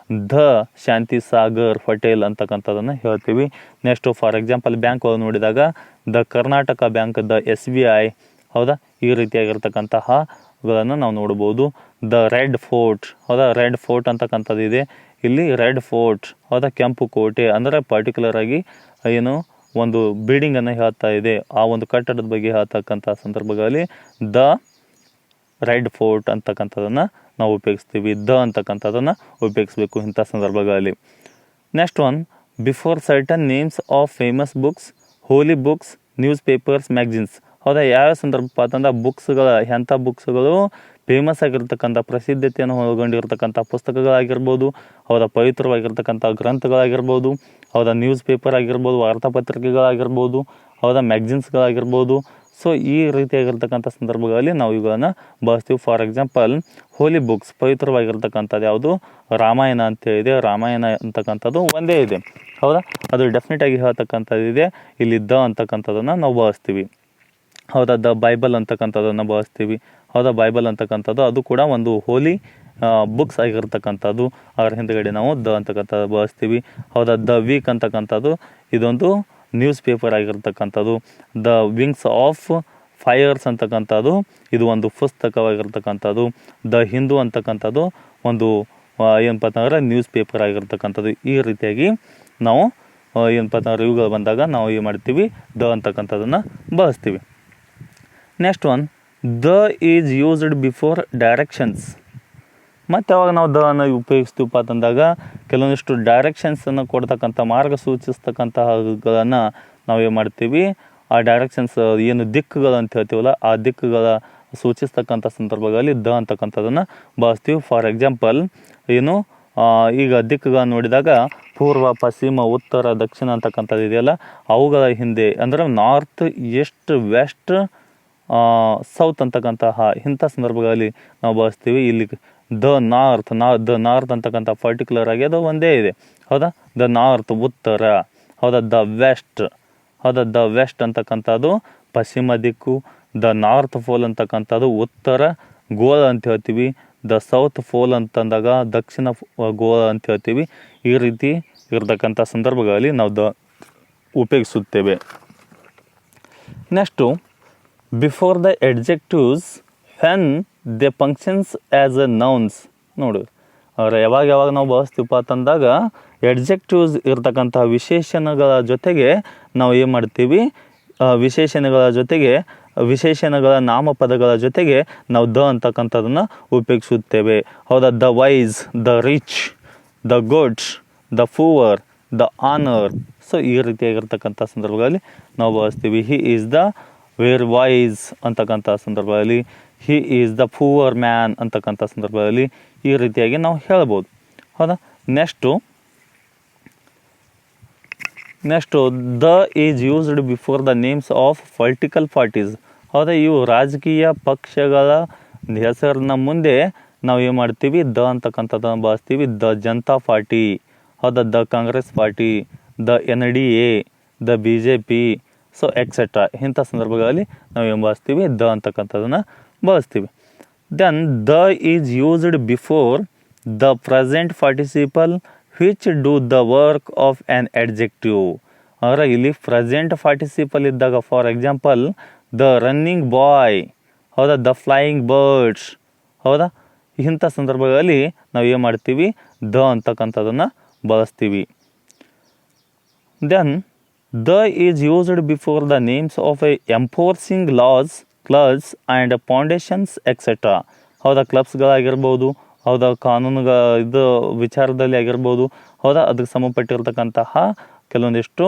ದ ಶಾಂತಿ ಸಾಗರ್ ಹೋಟೆಲ್ ಅಂತಕ್ಕಂಥದ್ದನ್ನು ಹೇಳ್ತೀವಿ. ನೆಕ್ಸ್ಟು, ಫಾರ್ ಎಕ್ಸಾಂಪಲ್ ಬ್ಯಾಂಕ್ ನೋಡಿದಾಗ the Karnataka bank, the SBI. ಹೌದಾ, ಈ ರೀತಿಯಾಗಿರ್ತಕ್ಕಂತಹಗಳನ್ನು ನಾವು ನೋಡ್ಬೋದು. The red fort. ಹೌದಾ, ರೆಡ್ ಫೋರ್ಟ್ ಅಂತಕ್ಕಂಥದ್ದು ಇದೆ ಇಲ್ಲಿ. ರೆಡ್ ಫೋರ್ಟ್, ಹೌದಾ, ಕೆಂಪು ಕೋಟೆ ಅಂದರೆ ಪರ್ಟಿಕ್ಯುಲರ್ ಆಗಿ ಏನು ಒಂದು ಬಿಲ್ಡಿಂಗನ್ನು ಹೇಳ್ತಾ ಇದೆ, ಆ ಒಂದು ಕಟ್ಟಡದ ಬಗ್ಗೆ ಹೇಳ್ತಕ್ಕಂಥ ಸಂದರ್ಭಗಳಲ್ಲಿ ದ ರೆಡ್ ಫೋರ್ಟ್ ಅಂತಕ್ಕಂಥದ್ದನ್ನು ನಾವು ಉಪಯೋಗಿಸ್ತೀವಿ. ದ ಅಂತಕ್ಕಂಥದ್ದನ್ನು ಉಪಯೋಗಿಸ್ಬೇಕು ಇಂಥ ಸಂದರ್ಭಗಳಲ್ಲಿ. Next one, before certain names of famous books, holy books, newspapers, magazines. ಹೌದಾ, ಯಾವ ಸಂದರ್ಭ ಅಂತಂದ್ರೆ ಬುಕ್ಸ್ಗಳ ಎಂಥ ಬುಕ್ಸ್ಗಳು ಫೇಮಸ್ ಆಗಿರ್ತಕ್ಕಂಥ ಪ್ರಸಿದ್ಧತೆಯನ್ನು ಒಳಗೊಂಡಿರ್ತಕ್ಕಂಥ ಪುಸ್ತಕಗಳಾಗಿರ್ಬೋದು. ಹೌದಾ, ಪವಿತ್ರವಾಗಿರ್ತಕ್ಕಂಥ ಗ್ರಂಥಗಳಾಗಿರ್ಬೋದು. ಹೌದಾ, ನ್ಯೂಸ್ ಪೇಪರ್ ಆಗಿರ್ಬೋದು, ವಾರ್ತಾಪತ್ರಿಕೆಗಳಾಗಿರ್ಬೋದು. ಹೌದಾ, ಮ್ಯಾಗಝಿನ್ಸ್ಗಳಾಗಿರ್ಬೋದು. ಸೊ ಈ ರೀತಿಯಾಗಿರ್ತಕ್ಕಂಥ ಸಂದರ್ಭಗಳಲ್ಲಿ ನಾವು ಇವುಗಳನ್ನು ಬಳಸ್ತೀವಿ. ಫಾರ್ ಎಕ್ಸಾಂಪಲ್, ಹೋಲಿ ಬುಕ್ಸ್, ಪವಿತ್ರವಾಗಿರ್ತಕ್ಕಂಥದ್ದು ಯಾವುದು, ರಾಮಾಯಣ ಅಂತ ಇದೆ. ರಾಮಾಯಣ ಅಂತಕ್ಕಂಥದ್ದು ಒಂದೇ ಇದೆ. ಹೌದಾ, ಅದು ಡೆಫಿನೆಟಾಗಿ ಹೇಳ್ತಕ್ಕಂಥದ್ದು ಇದೆ. ಇಲ್ಲಿ ದ ಅಂತಕ್ಕಂಥದ್ದನ್ನು ನಾವು ಬಳಸ್ತೀವಿ. ಹೌದಾ, ದ ಬೈಬಲ್ ಅಂತಕ್ಕಂಥದ್ದನ್ನು ಬಳಸ್ತೀವಿ. ಹೌದಾ, ಬೈಬಲ್ ಅಂತಕ್ಕಂಥದ್ದು ಅದು ಕೂಡ ಒಂದು ಹೋಲಿ ಬುಕ್ಸ್ ಆಗಿರ್ತಕ್ಕಂಥದ್ದು. ಅದರ ಹಿಂದುಗಡೆ ನಾವು ದ ಅಂತಕ್ಕಂಥದ್ದು ಬಳಸ್ತೀವಿ. ಹೌದಾ, ದ ವೀಕ್ ಅಂತಕ್ಕಂಥದ್ದು ಇದೊಂದು ನ್ಯೂಸ್ ಪೇಪರ್ ಆಗಿರ್ತಕ್ಕಂಥದ್ದು. ದ ವಿಂಗ್ಸ್ ಆಫ್ ಫೈರ್ಸ್ ಅಂತಕ್ಕಂಥದ್ದು ಇದು ಒಂದು ಪುಸ್ತಕವಾಗಿರ್ತಕ್ಕಂಥದ್ದು. ದ ಹಿಂದೂ ಅಂತಕ್ಕಂಥದ್ದು ಒಂದು ಏನಪ್ಪ ಅಂತಂದ್ರೆ ನ್ಯೂಸ್ ಪೇಪರ್ ಆಗಿರ್ತಕ್ಕಂಥದ್ದು. ಈ ರೀತಿಯಾಗಿ ನಾವು ಏನಪ್ಪ ಅಂತಂದ್ರೆ ಇವುಗಳು ಬಂದಾಗ ನಾವು ಏನು ಮಾಡ್ತೀವಿ, ದ ಅಂತಕ್ಕಂಥದ್ದನ್ನು ಬಳಸ್ತೀವಿ. Next one, the is used before directions. ಮತ್ತು ಯಾವಾಗ ನಾವು ದ ಅನ್ನು ಉಪಯೋಗಿಸ್ತೀವಪ್ಪ ಅಂತಂದಾಗ ಕೆಲವೊಂದಿಷ್ಟು ಡೈರೆಕ್ಷನ್ಸನ್ನು ಕೊಡ್ತಕ್ಕಂಥ ಮಾರ್ಗ ಸೂಚಿಸ್ತಕ್ಕಂತಹಗಳನ್ನು ನಾವು ಏನು ಮಾಡ್ತೀವಿ, ಆ ಡೈರೆಕ್ಷನ್ಸ್ ಏನು ದಿಕ್ಕುಗಳು ಅಂತ ಹೇಳ್ತೀವಲ್ಲ ಆ ದಿಕ್ಕುಗಳ ಸೂಚಿಸ್ತಕ್ಕಂಥ ಸಂದರ್ಭಗಳಲ್ಲಿ ದ ಅಂತಕ್ಕಂಥದ್ದನ್ನು ಬಳಸ್ತೀವಿ. ಫಾರ್ ಎಕ್ಸಾಂಪಲ್ ಏನು ಈಗ ದಿಕ್ಕುಗಳನ್ನು ನೋಡಿದಾಗ ಪೂರ್ವ, ಪಶ್ಚಿಮ, ಉತ್ತರ, ದಕ್ಷಿಣ ಅಂತಕ್ಕಂಥದ್ದು ಇದೆಯಲ್ಲ ಅವುಗಳ ಹಿಂದೆ ಅಂದರೆ ನಾರ್ತ್, ಈಸ್ಟ್, ವೆಸ್ಟ್, ಸೌತ್ ಅಂತಕ್ಕಂತಹ ಇಂಥ ಸಂದರ್ಭಗಳಲ್ಲಿ ನಾವು ಬಳಸ್ತೀವಿ. ಇಲ್ಲಿ ದ ನಾರ್ತ್ ಅಂತಕ್ಕಂಥ ಪರ್ಟಿಕ್ಯುಲರ್ ಆಗಿ ಅದು ಒಂದೇ ಇದೆ. ಹೌದಾ, ದ ನಾರ್ತ್ ಉತ್ತರ. ಹೌದಾ, ದ ವೆಸ್ಟ್. ಹೌದಾ, ದ ವೆಸ್ಟ್ ಅಂತಕ್ಕಂಥದ್ದು ಪಶ್ಚಿಮ ದಿಕ್ಕು. ದ ನಾರ್ತ್ ಪೋಲ್ ಅಂತಕ್ಕಂಥದ್ದು ಉತ್ತರ ಗೋಳ ಅಂತ ಹೇಳ್ತೀವಿ. ದ ಸೌತ್ ಪೋಲ್ ಅಂತಂದಾಗ ದಕ್ಷಿಣ ಗೋಳ ಅಂತ ಹೇಳ್ತೀವಿ. ಈ ರೀತಿ ಇರತಕ್ಕಂಥ ಸಂದರ್ಭಗಳಲ್ಲಿ ನಾವು ದ ಉಪಯೋಗಿಸುತ್ತೇವೆ. Next, before the adjectives when they functions as a nouns. ನೋಡು, ಅವ್ರು ಯಾವಾಗ ನಾವು ಬಳಸ್ತೀವಪ್ಪ ಅಂತಂದಾಗ ಎಡ್ಜೆಕ್ಟಿವ್ಸ್ ಇರ್ತಕ್ಕಂಥ ವಿಶೇಷಣಗಳ ಜೊತೆಗೆ ನಾವು ಏನು ಮಾಡ್ತೀವಿ, ವಿಶೇಷಣಗಳ ಜೊತೆಗೆ ವಿಶೇಷಣಗಳ ನಾಮಪದಗಳ ಜೊತೆಗೆ ನಾವು ದ ಅಂತಕ್ಕಂಥದ್ದನ್ನು ಉಪಯೋಗಿಸುತ್ತೇವೆ. ಹೌದಾ, the wise, the rich, the good, the poor, the honour. So ಈ ರೀತಿಯಾಗಿರ್ತಕ್ಕಂಥ ಸಂದರ್ಭಗಳಲ್ಲಿ ನಾವು ಬಳಸ್ತೀವಿ. He is the where voice ಅಂತಕ್ಕಂಥ ಸಂದರ್ಭದಲ್ಲಿ, he is the poor man ಅಂತಕ್ಕಂಥ ಸಂದರ್ಭದಲ್ಲಿ ಈ ರೀತಿಯಾಗಿ ನಾವು ಹೇಳ್ಬೋದು. ಹೌದಾ, next the is used before the names of political parties. ಹೌದಾ, ಇವು ರಾಜಕೀಯ ಪಕ್ಷಗಳ ಹೆಸರಿನ ಮುಂದೆ ನಾವು ಏನು ಮಾಡ್ತೀವಿ, ದ ಅಂತಕ್ಕಂಥದ್ದನ್ನು ಬಳಸ್ತೀವಿ. The Janata party. ಹೌದಾ, the Congress party, the NDA, the BJP, so etcetera. ಇಂಥ ಸಂದರ್ಭಗಳಲ್ಲಿ ನಾವು ಏನು ಬಳಸ್ತೀವಿ, ದ ಅಂತಕ್ಕಂಥದ್ದನ್ನು ಬಳಸ್ತೀವಿ. Then the is used before the present participle which do the work of an adjective. ಆದರೆ ಇಲ್ಲಿ ಪ್ರೆಸೆಂಟ್ ಪಾರ್ಟಿಸಿಪಲ್ ಇದ್ದಾಗ for example the running boy, ಹೌದಾ, ದ ಫ್ಲೈಯಿಂಗ್ ಬರ್ಡ್ಸ್, ಹೌದಾ, ಇಂಥ ಸಂದರ್ಭಗಳಲ್ಲಿ ನಾವು ಏನು ಮಾಡ್ತೀವಿ, ದ ಅಂತಕ್ಕಂಥದ್ದನ್ನು ಬಳಸ್ತೀವಿ. Then the is used before the names of a enforcing laws, clubs and foundations etcetera. ಹೌದಾ, ಕ್ಲಬ್ಸ್ಗಳಾಗಿರ್ಬೋದು, ಹೌದಾ, ಕಾನೂನುಗಳ ಇದು ವಿಚಾರದಲ್ಲಿ ಆಗಿರ್ಬೋದು, ಹೌದಾ, ಅದಕ್ಕೆ ಸಂಬಂಧಪಟ್ಟಿರ್ತಕ್ಕಂತಹ ಕೆಲವೊಂದಿಷ್ಟು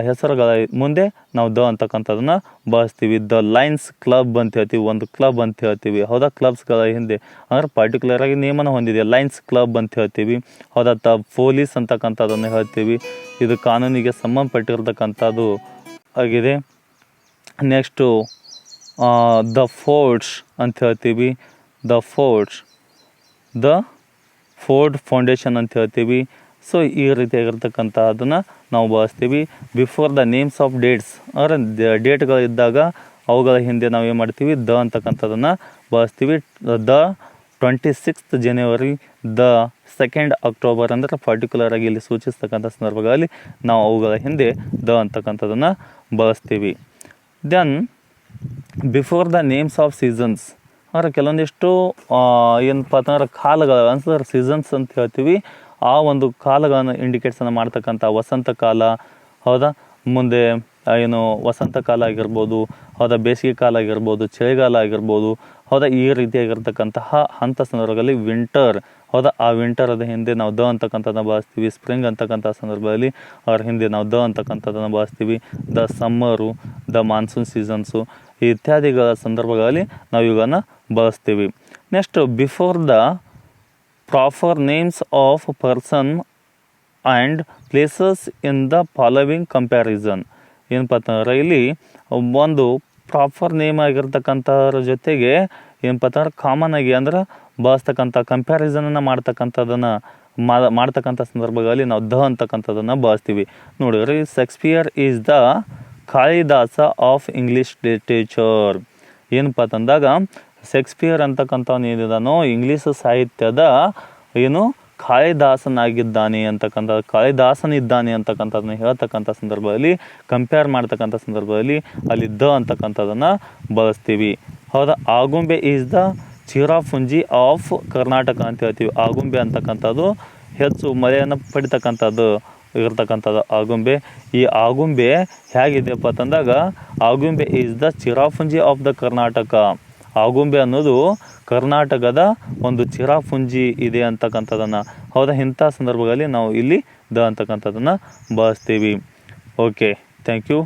ಹೆಸರುಗಳ ಮುಂದೆ ನಾವು ದ ಅಂತಕ್ಕಂಥದ್ದನ್ನು ಬಳಸ್ತೀವಿ. ದ ಲಯನ್ಸ್ ಕ್ಲಬ್ ಅಂತ ಹೇಳ್ತೀವಿ, ಒಂದು ಕ್ಲಬ್ ಅಂತ ಹೇಳ್ತೀವಿ, ಹೌದಾ, ಕ್ಲಬ್ಸ್ಗಳ ಹಿಂದೆ ಅಂದರೆ ಪರ್ಟಿಕ್ಯುಲರ್ ಆಗಿ ನೇಮನ ಹೊಂದಿದೆ, ಲಯನ್ಸ್ ಕ್ಲಬ್ ಅಂತ ಹೇಳ್ತೀವಿ, ಹೌದಾ. ಪೊಲೀಸ್ ಅಂತಕ್ಕಂಥದ್ದನ್ನು ಹೇಳ್ತೀವಿ, ಇದು ಕಾನೂನಿಗೆ ಸಂಬಂಧಪಟ್ಟಿರ್ತಕ್ಕಂಥದ್ದು ಆಗಿದೆ. ನೆಕ್ಸ್ಟು ದ ಫೋರ್ಟ್ಸ್ ಅಂತ ಹೇಳ್ತೀವಿ, the sports, the Ford foundation ಅಂತ ಹೇಳ್ತೀವಿ. ಸೊ ಈ ರೀತಿಯಾಗಿರ್ತಕ್ಕಂಥದ್ದನ್ನು ನಾವು ಬಳಸ್ತೀವಿ. Before the names of dates ಅಂದರೆ ಡೇಟ್ಗಳಿದ್ದಾಗ ಅವುಗಳ ಹಿಂದೆ ನಾವು ಏನು ಮಾಡ್ತೀವಿ, ದ ಅಂತಕ್ಕಂಥದ್ದನ್ನು ಬಳಸ್ತೀವಿ. The 26th January, the 2nd October ಅಂದರೆ ಪರ್ಟಿಕ್ಯುಲರ್ ಆಗಿ ಇಲ್ಲಿ ಸೂಚಿಸ್ತಕ್ಕಂಥ ಸಂದರ್ಭಗಳಲ್ಲಿ ನಾವು ಅವುಗಳ ಹಿಂದೆ ದ ಅಂತಕ್ಕಂಥದ್ದನ್ನು ಬಳಸ್ತೀವಿ. Then before the names of seasons ಅಂದರೆ ಕೆಲವೊಂದಿಷ್ಟು ಏನಪ್ಪ ಅಂತಂದ್ರೆ ಕಾಲಗಳು ಅಂದರೆ ಸೀಸನ್ಸ್ ಅಂತ ಹೇಳ್ತೀವಿ, ಆ ಒಂದು ಕಾಲಗಳನ್ನು ಇಂಡಿಕೇಟ್ಸನ್ನು ಮಾಡ್ತಕ್ಕಂಥ ವಸಂತ ಕಾಲ, ಹೌದಾ, ಮುಂದೆ ಏನು ವಸಂತ ಕಾಲ ಆಗಿರ್ಬೋದು, ಹೌದಾ, ಬೇಸಿಗೆ ಕಾಲ ಆಗಿರ್ಬೋದು, ಚಳಿಗಾಲ ಆಗಿರ್ಬೋದು, ಹೌದಾ, ಈ ರೀತಿಯಾಗಿರ್ತಕ್ಕಂತಹ ಅಂಥ ಸಂದರ್ಭದಲ್ಲಿ ವಿಂಟರ್, ಹೌದಾ, ಆ ವಿಂಟರದ ಹಿಂದೆ ನಾವು ದ ಅಂತಕ್ಕಂಥದ್ದನ್ನು ಬಳಸ್ತೀವಿ. ಸ್ಪ್ರಿಂಗ್ ಅಂತಕ್ಕಂಥ ಸಂದರ್ಭದಲ್ಲಿ ಅವ್ರ ಹಿಂದೆ ನಾವು ದ ಅಂತಕ್ಕಂಥದ್ದನ್ನು ಬಳಸ್ತೀವಿ. ದ ಸಮ್ಮರು, ದ ಮಾನ್ಸೂನ್ ಸೀಸನ್ಸು ಇತ್ಯಾದಿಗಳ ಸಂದರ್ಭಗಳಲ್ಲಿ ನಾವು ಇವುಗಳನ್ನು ಬಳಸ್ತೀವಿ. Next before the proper names of person and places in the following comparison. ಏನಪ್ಪ ಅಂತಂದ್ರೆ ಇಲ್ಲಿ ಒಂದು ಪ್ರಾಪರ್ ನೇಮ್ ಆಗಿರ್ತಕ್ಕಂಥದ್ರ ಜೊತೆಗೆ ಏನಪ್ಪ ಅಂತಂದ್ರೆ ಕಾಮನ್ ಆಗಿ ಅಂದ್ರೆ ಬಳಸ್ತಕ್ಕಂಥ ಕಂಪ್ಯಾರಿಸನನ್ನು ಮಾಡ್ತಕ್ಕಂಥ ಸಂದರ್ಭಗಳಲ್ಲಿ ನಾವು ದ ಅಂತಕ್ಕಂಥದ್ದನ್ನು ಬಳಸ್ತೀವಿ. ನೋಡಿರಿ, Shakespeare is the Kalidasa of English literature. ಏನಪ್ಪ ಅಂತಂದಾಗ ಶೇಕ್ಸ್ಪಿಯರ್ ಅಂತಕ್ಕಂಥವ್ನು ಏನಿದಾನೋ ಇಂಗ್ಲೀಷ್ ಸಾಹಿತ್ಯದ ಏನು ಕಾಳಿದಾಸನಾಗಿದ್ದಾನೆ ಕಾಳಿದಾಸನಿದ್ದಾನೆ ಅಂತಕ್ಕಂಥದ್ದನ್ನ ಹೇಳ್ತಕ್ಕಂಥ ಸಂದರ್ಭದಲ್ಲಿ, ಕಂಪೇರ್ ಮಾಡ್ತಕ್ಕಂಥ ಸಂದರ್ಭದಲ್ಲಿ ಅಲ್ಲಿ ದ ಅಂತಕ್ಕಂಥದ್ದನ್ನು ಬಳಸ್ತೀವಿ. ಹೌದಾ. Agumbe is the Cherrapunji of Karnataka ಅಂತ ಹೇಳ್ತೀವಿ. ಆಗುಂಬೆ ಅಂತಕ್ಕಂಥದ್ದು ಹೆಚ್ಚು ಮಳೆಯನ್ನು ಪಡಿತಕ್ಕಂಥದ್ದು ಇರ್ತಕ್ಕಂಥದ್ದು ಆಗುಂಬೆ. ಈ ಆಗುಂಬೆ ಹೇಗಿದೆಯಪ್ಪ ಅಂತಂದಾಗ Agumbe is the Cherrapunji of the Karnataka. Agumbe ಅನ್ನೋದು ಕರ್ನಾಟಕದ ಒಂದು ಚಿರಾಪುಂಜಿ ಇದೆ ಅಂತಕ್ಕಂಥದ್ದನ್ನು, ಹೌದಾ, ಇಂಥ ಸಂದರ್ಭಗಳಲ್ಲಿ ನಾವು ಇಲ್ಲಿ ದ ಅಂತಕ್ಕಂಥದ್ದನ್ನು ಬಳಸ್ತೀವಿ. Okay, thank you.